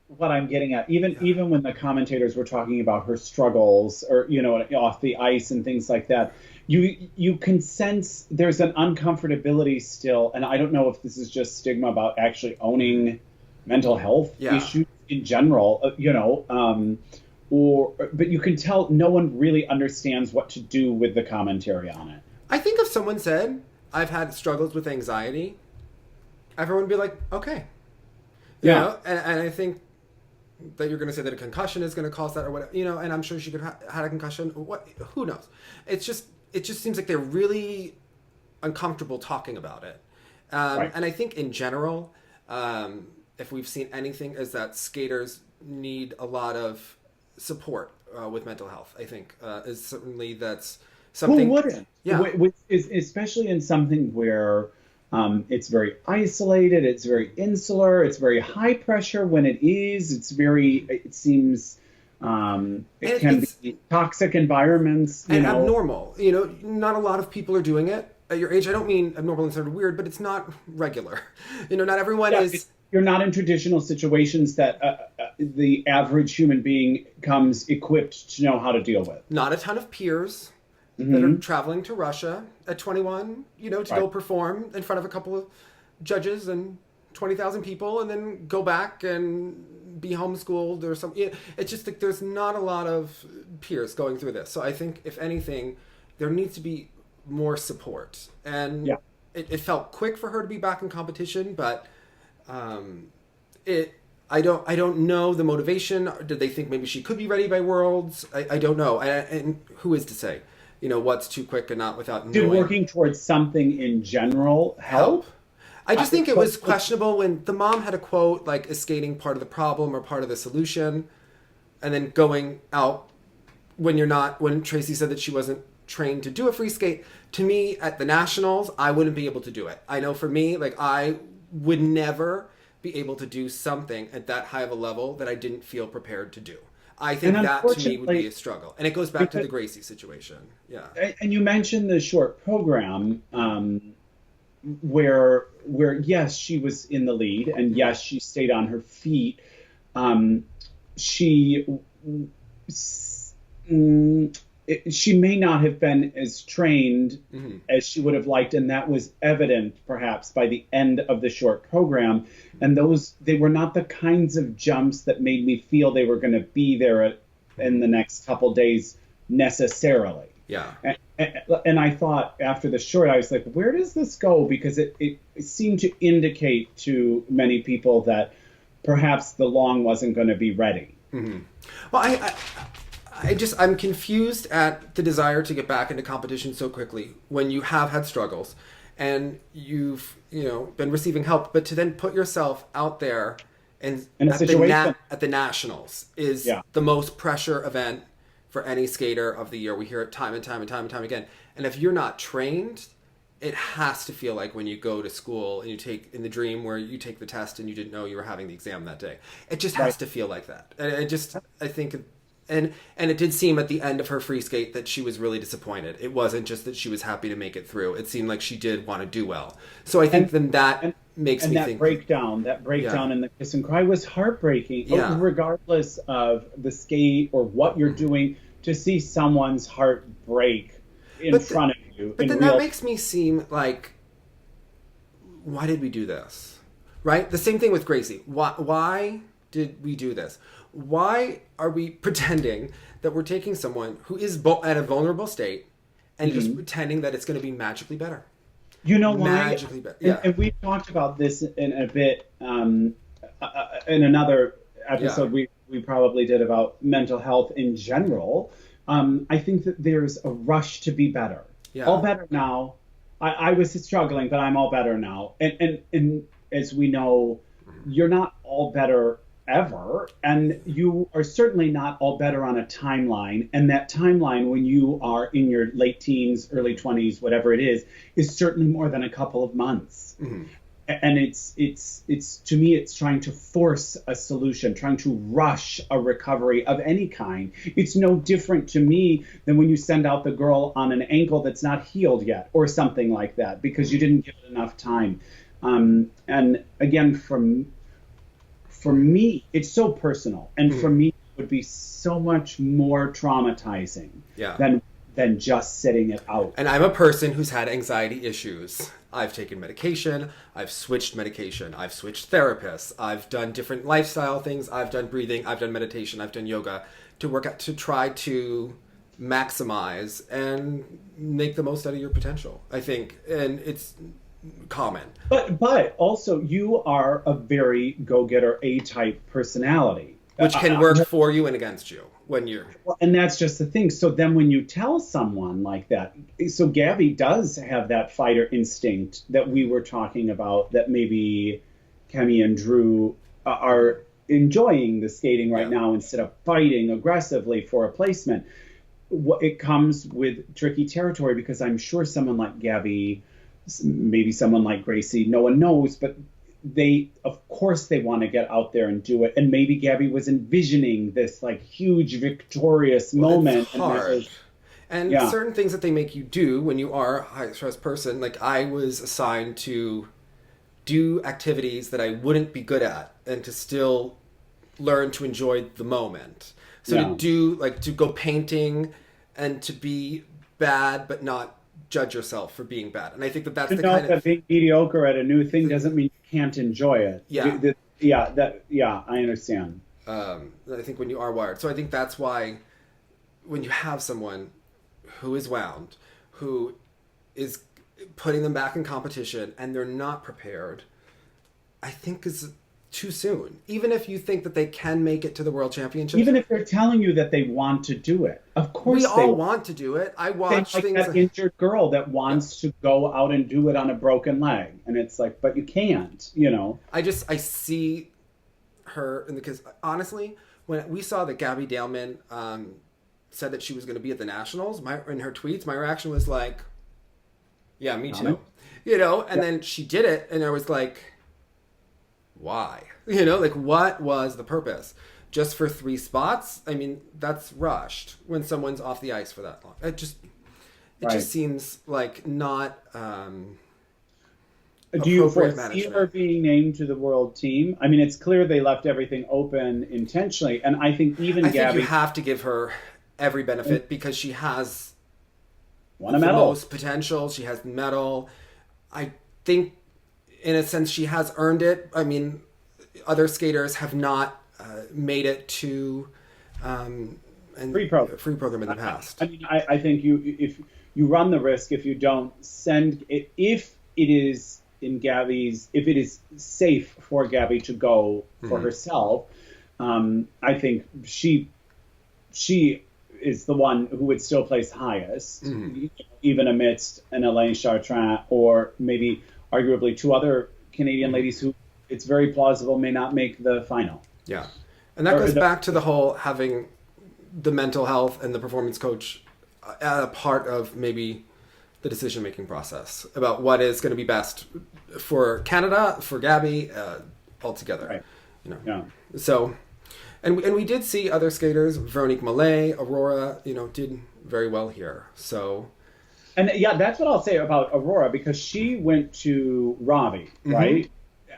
what I'm getting at. Even when the commentators were talking about her struggles, or off the ice and things like that, you can sense there's an uncomfortability still. And I don't know if this is just stigma about actually owning mental health issues in general, but you can tell no one really understands what to do with the commentary on it. I think if someone said, I've had struggles with anxiety, everyone would be like, okay. You know? And I think that you're going to say that a concussion is going to cause that or whatever, and I'm sure she could have had a concussion. Who knows? It just seems like they're really uncomfortable talking about it. Right. And I think in general, if we've seen anything, is that skaters need a lot of support with mental health. I think is certainly that's something. Who wouldn't? Yeah. Especially in something where it's very isolated, it's very insular, it's very high pressure when it is. It seems it can be toxic environments. And abnormal. Not a lot of people are doing it at your age. I don't mean abnormal and sort of weird, but it's not regular. Not everyone is. You're not in traditional situations that the average human being comes equipped to know how to deal with. Not a ton of peers that are traveling to Russia at 21, to go perform in front of a couple of judges and 20,000 people and then go back and be homeschooled or something. It's just like there's not a lot of peers going through this. So I think, if anything, there needs to be more support. And it felt quick for her to be back in competition, but I don't know the motivation. Did they think maybe she could be ready by Worlds? I don't know. And who is to say, what's too quick and not without knowing. Did working towards something in general help? I just think it was questionable when the mom had a quote like, is skating part of the problem or part of the solution? And then going out when Tracy said that she wasn't trained to do a free skate. To me, at the nationals, I wouldn't be able to do it. I know for me, I would never be able to do something at that high of a level that I didn't feel prepared to do. I think that to me would be a struggle. And it goes back to the Gracie situation. Yeah. And you mentioned the short program where yes, she was in the lead, and yes, she stayed on her feet. She may not have been as trained as she would have liked, and that was evident perhaps by the end of the short program. And they were not the kinds of jumps that made me feel they were going to be there in the next couple days necessarily. Yeah. And I thought after the short, I was like, where does this go? Because it seemed to indicate to many people that perhaps the long wasn't going to be ready. Mm-hmm. Well, I'm confused at the desire to get back into competition so quickly when you have had struggles and you've, been receiving help, but to then put yourself out there and at the nationals is the most pressure event for any skater of the year. We hear it time and time and time and time again. And if you're not trained, it has to feel like when you go to school and you take in the dream where you take the test and you didn't know you were having the exam that day. It just has to feel like that. And I think And it did seem at the end of her free skate that she was really disappointed. It wasn't just that she was happy to make it through. It seemed like she did want to do well. So I think that makes me think... And that breakdown in the kiss and cry was heartbreaking. Yeah. Regardless of the skate or what you're doing, to see someone's heart break in front of you. But then that makes me seem like, why did we do this? Right? The same thing with Gracie. Why did we do this? Why are we pretending that we're taking someone who is at a vulnerable state and just pretending that it's going to be magically better? You know why? Magically better. Yeah. And we've talked about this in a bit in another episode we probably did about mental health in general. I think that there's a rush to be better. Yeah. All better now. I was struggling, but I'm all better now. And as we know, you're not all better ever, and you are certainly not all better on a timeline, and that timeline when you are in your late teens, early 20s, whatever it is certainly more than a couple of months. And it's to me, it's trying to force a solution, trying to rush a recovery of any kind. It's no different to me than when you send out the girl on an ankle that's not healed yet or something like that because you didn't give it enough time. And again, from for me, it's so personal. And for me, it would be so much more traumatizing than just sitting it out. And I'm a person who's had anxiety issues. I've taken medication. I've switched medication. I've switched therapists. I've done different lifestyle things. I've done breathing. I've done meditation. I've done yoga to work out, to try to maximize and make the most out of your potential, I think. And it's common. But also, you are a very go-getter, A-type personality. Which can work for you and against you when you're... Well, and that's just the thing. So then when you tell someone like that, so Gabby does have that fighter instinct that we were talking about, that maybe Kemi and Drew are enjoying the skating right now instead of fighting aggressively for a placement. It comes with tricky territory, because I'm sure someone like Gabby, maybe someone like Gracie, no one knows, but of course they want to get out there and do it. And maybe Gabby was envisioning this like huge victorious moment. It's hard. And certain things that they make you do when you are a high stress person, like I was assigned to do activities that I wouldn't be good at and to still learn to enjoy the moment. So to go painting and to be bad but not judge yourself for being bad. And I think that's the kind of... being mediocre at a new thing doesn't mean you can't enjoy it. I understand. I think when you are wired. So I think that's why when you have someone who is wound, who is putting them back in competition and they're not prepared, I think is too soon. Even if you think that they can make it to the World Championships. Even if they're telling you that they want to do it. Of course we all want to do it. I watch like things... that injured girl that wants to go out and do it on a broken leg. And it's like, but you can't, you know. I see her, because honestly, when we saw that Gabby Daleman said that she was going to be at the Nationals, in her tweets, my reaction was like, yeah, me too. You know, and then she did it, and I was like... why? You know, like what was the purpose? Just for 3 spots? I mean, that's rushed when someone's off the ice for that long. It just seems like not do you foresee her being named to the world team? I mean, it's clear they left everything open intentionally, and I think Gabby... think you have to give her every benefit because she has the most potential. She has medal. I think in a sense, she has earned it. I mean, other skaters have not made it to free program in the past. I mean, I think if you run the risk if you don't send it, if it is safe for Gabby to go for herself. I think she is the one who would still place highest, even amidst an Alaine Chartrand or maybe arguably 2 other Canadian ladies who it's very plausible may not make the final. Yeah. And that goes back to the whole having the mental health and the performance coach at a part of maybe the decision-making process about what is going to be best for Canada, for Gabby, altogether. Right. You know. Yeah. So, and we did see other skaters, Veronique Mallet, Aurora, did very well here. So... And that's what I'll say about Aurora, because she went to Ravi, right?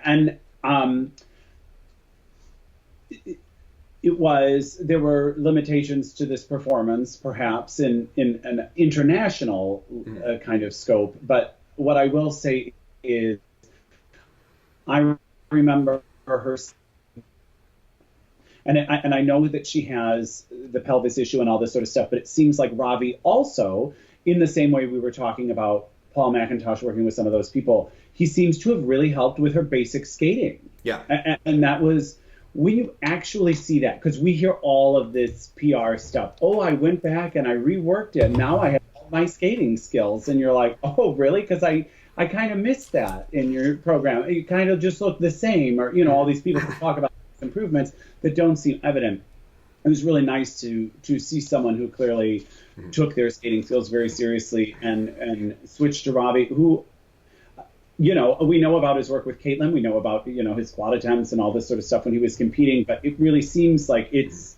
And there were limitations to this performance, perhaps in an international kind of scope. But what I will say is, I remember her, and I know that she has the pelvis issue and all this sort of stuff. But it seems like Ravi also, in the same way we were talking about Paul McIntosh working with some of those people, he seems to have really helped with her basic skating. Yeah. And that was, when you actually see that, because we hear all of this PR stuff. Oh, I went back and I reworked it. Now I have all my skating skills. And you're like, oh, really? Because I kind of missed that in your program. It kind of just looked the same. Or, all these people who talk about improvements that don't seem evident. It was really nice to see someone who clearly took their skating skills very seriously and switched to Ravi, who, we know about his work with Kaitlyn. We know about, his squat attempts and all this sort of stuff when he was competing. But it really seems like it's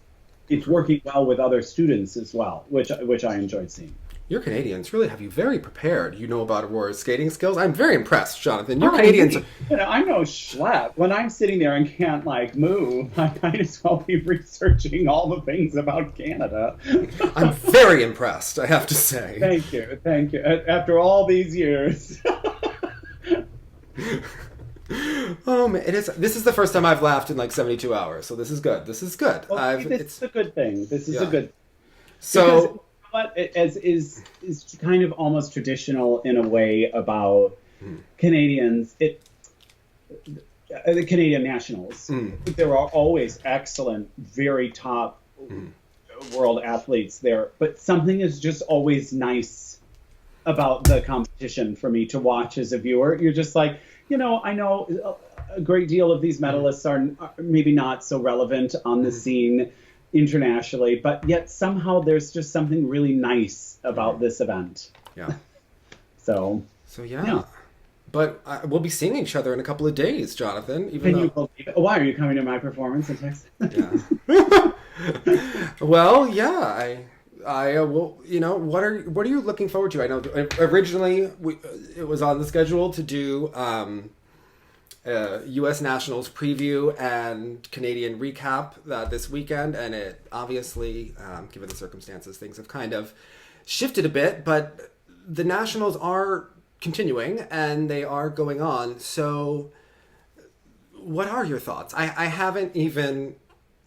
working well with other students as well, which I enjoyed seeing. Your Canadians really have you very prepared. You know about Aurora's skating skills. I'm very impressed, Jonathan. Your Canadians... I'm no schlep. When I'm sitting there and can't, move, I might as well be researching all the things about Canada. I'm very impressed, I have to say. Thank you. After all these years. Oh, man. This is the first time I've laughed in 72 hours, so this is good. Well, this is a good thing. This is a good... So... Because, what is kind of almost traditional in a way about Canadians. The Canadian nationals. There are always excellent, very top world athletes there, but something is just always nice about the competition for me to watch as a viewer. You're just I know a great deal of these medalists are maybe not so relevant on the scene internationally, but yet somehow there's just something really nice about this event. Yeah. So yeah. But we'll be seeing each other in a couple of days, Jonathan. You believe it? Why are you coming to my performance in Texas? Yeah. Well, yeah. I will. What are you looking forward to? I know originally it was on the schedule to do U.S. Nationals preview and Canadian recap this weekend, and it obviously, given the circumstances, things have kind of shifted a bit, but the Nationals are continuing and they are going on. So what are your thoughts? I haven't even,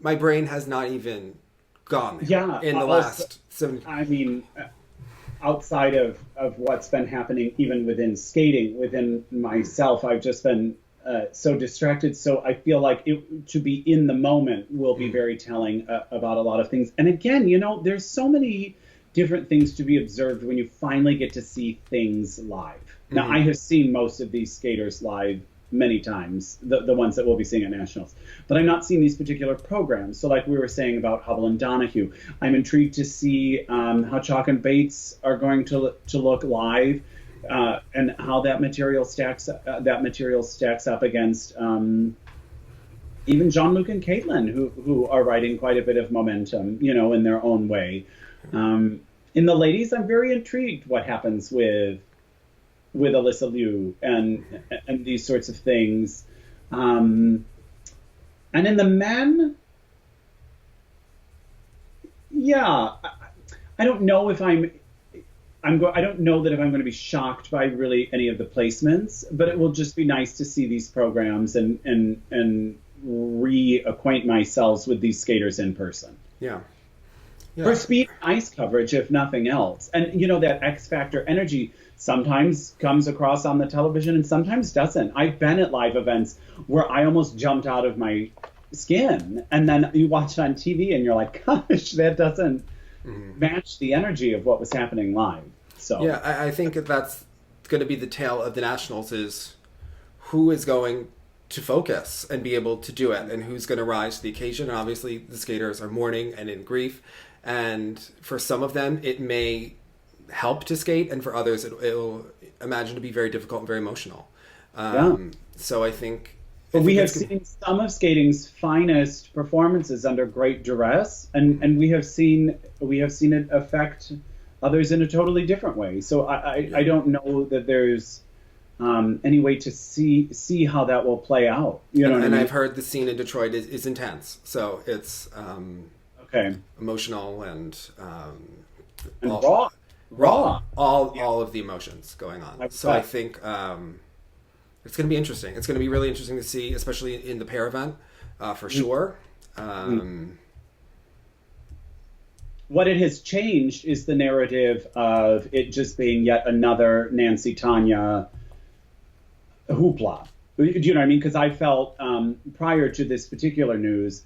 my brain has not even gone there in the last 7... I mean, outside of what's been happening even within skating, within myself, I've just been so distracted. So I feel like to be in the moment will be very telling about a lot of things. And again, there's so many different things to be observed when you finally get to see things live. Now, I have seen most of these skaters live many times, the ones that we'll be seeing at Nationals, but I've not seen these particular programs. So like we were saying about Hubble and Donahue, I'm intrigued to see how Chalk and Bates are going to look live. And how that material stacks up against even Jean-Luc and Kaitlyn, who are riding quite a bit of momentum, in their own way. In the ladies, I'm very intrigued what happens with Alyssa Liu and these sorts of things. And in the men, I don't know if I don't know that if I'm going to be shocked by really any of the placements, but it will just be nice to see these programs and reacquaint myself with these skaters in person. Yeah. For speed and ice coverage, if nothing else. And, that X Factor energy sometimes comes across on the television and sometimes doesn't. I've been at live events where I almost jumped out of my skin, and then you watch it on TV and you're like, gosh, that doesn't match the energy of what was happening live. So yeah, I think that's going to be the tale of the Nationals, is who is going to focus and be able to do it, and who's going to rise to the occasion. And obviously the skaters are mourning and in grief, and for some of them it may help to skate, and for others it'll imagine to be very difficult and very emotional. So I think... But we have seen some of skating's finest performances under great duress, and we have seen it affect others in a totally different way. So I don't know that there's any way to see how that will play out. You know what I mean? I've heard the scene in Detroit is intense, so it's emotional and raw. All of the emotions going on. So I think. It's going to be interesting. It's going to be really interesting to see, especially in the pair event, for sure. What it has changed is the narrative of it just being yet another Nancy Tanya hoopla. Do you know what I mean? Because I felt prior to this particular news,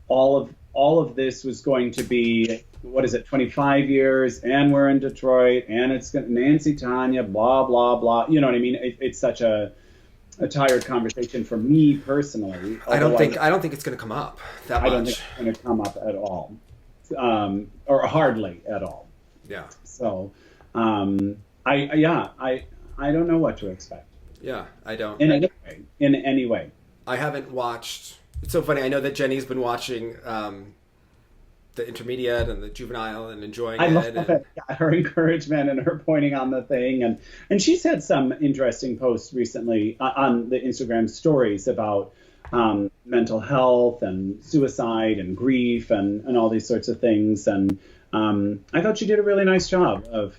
all of this was going to be, 25 years, and we're in Detroit, and it's Nancy Tanya, blah blah blah. You know what I mean? It's such a tired conversation for me personally. I don't think it's going to come up that much. I don't think it's going to come up at all, or hardly at all. Yeah. So, I don't know what to expect. Yeah, I don't. In any way. I haven't watched. It's so funny. I know that Jenny's been watching the intermediate and the juvenile and enjoying I love it. it. Yeah, her encouragement and her pointing on the thing. And she's had some interesting posts recently on the Instagram stories about mental health and suicide and grief and all these sorts of things. And I thought she did a really nice job of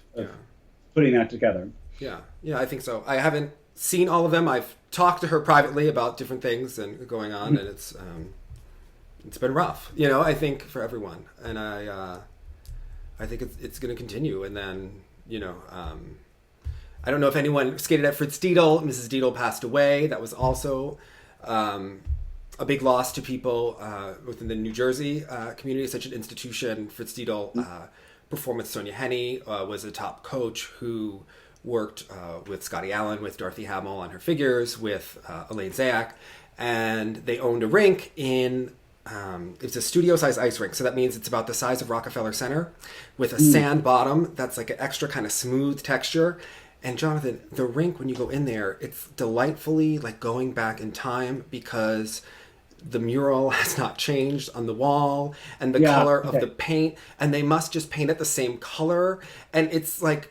putting that together. Yeah, I think so. I haven't seen all of them. I've talked to her privately about different things and going on, and it's been rough, I think, for everyone. And I think it's going to continue. And then, I don't know if anyone skated at Fritz Dietl. Mrs. Dietl passed away. That was also a big loss to people within the New Jersey community, such an institution. Fritz Dietl performed with Sonia Henney, was a top coach who worked with Scotty Allen, with Dorothy Hamill on her figures, with Alaine Zayak, and they owned a rink in, it's a studio-sized ice rink, so that means it's about the size of Rockefeller Center, with a sand bottom that's like an extra kind of smooth texture. And Jonathan, the rink, when you go in there, it's delightfully like going back in time, because the mural has not changed on the wall, and the color of the paint, and they must just paint it the same color, and it's like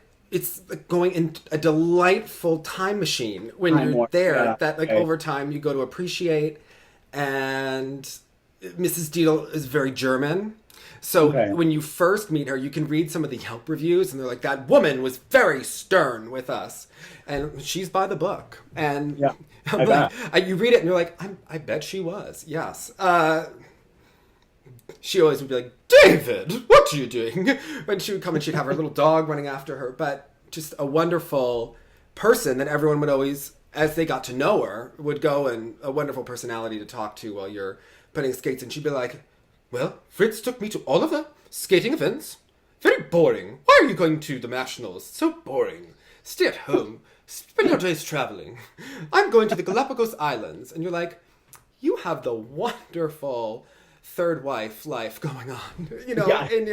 going in a delightful time machine when you're there that over time you go to appreciate. And Mrs. Dietl is very German. So when you first meet her, you can read some of the Yelp reviews, and they're like, that woman was very stern with us. And she's by the book. And you read it and you're like, I bet she was. Yes. She always would be like, David, what are you doing? When she would come and she'd have her little dog running after her. But just a wonderful person that everyone would always, as they got to know her, would go, and a wonderful personality to talk to while you're putting skates. And she'd be like, well, Fritz took me to all of the skating events. Very boring. Why are you going to the nationals? So boring. Stay at home. Spend your days traveling. I'm going to the Galapagos Islands. And you're like, you have the wonderful third wife life going on, in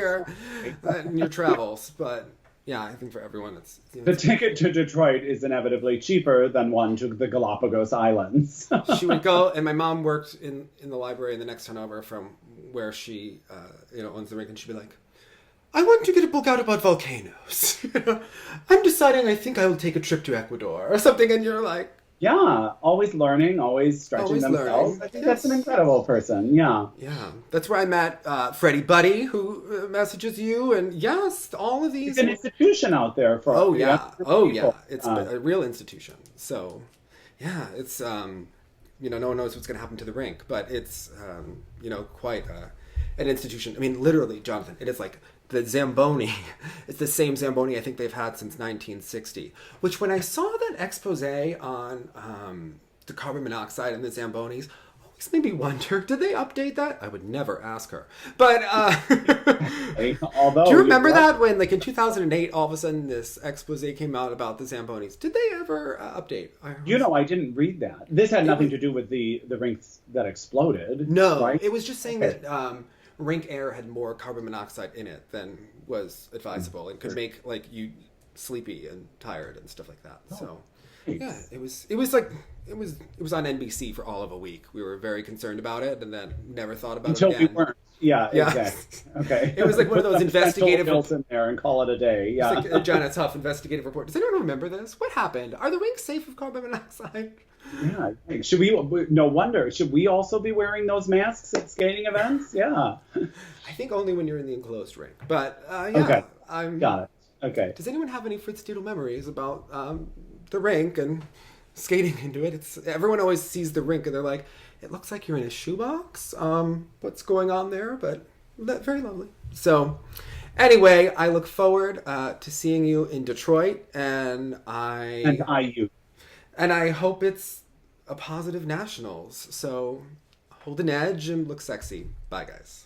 your travels. But yeah, I think for everyone, it's the ticket to Detroit is inevitably cheaper than one to the Galapagos Islands. She would go, and my mom worked in the library in the next town over from where she owns the rink, and she'd be like, I want to get a book out about volcanoes. I'm deciding I think I will take a trip to Ecuador or something. And you're like, yeah, always learning, always stretching themselves. I think that's an incredible person. Yeah. Yeah. That's where I met Freddie Buddy, who messages you. And yes, all of these. It's an institution out there for people. Yeah. It's a real institution. So, yeah, it's, no one knows what's going to happen to the rink, but it's, quite an institution. I mean, literally, Jonathan, it is like the Zamboni. It's the same Zamboni I think they've had since 1960, which when I saw that expose on the carbon monoxide and the Zambonis, always made me wonder, did they update that? I would never ask her. But although, do you remember that when, like in 2008, all of a sudden this expose came out about the Zambonis? Did they ever update? I didn't read that. This had nothing to do with the rinks that exploded. No, right? It was just saying that rink air had more carbon monoxide in it than was advisable, and could make like you sleepy and tired and stuff like that. So yeah, it was on NBC for all of a week. We were very concerned about it, and then never thought about until it again. We weren't. Yeah, exactly. Okay. It was like one of those investigative reports in there and call it a day. Yeah. It's like a John Tough investigative report. Does anyone remember this? What happened? Are the rinks safe of carbon monoxide? Yeah. Should we? No wonder. Should we also be wearing those masks at skating events? Yeah. I think only when you're in the enclosed rink. But yeah. Okay. Got it. Okay. Does anyone have any Fritz Dietl memories about the rink and skating into it? Everyone always sees the rink and they're like, it looks like you're in a shoebox. What's going on there? But very lovely. So anyway, I look forward to seeing you in Detroit, and I hope it's a positive nationals. So hold an edge and look sexy. Bye, guys.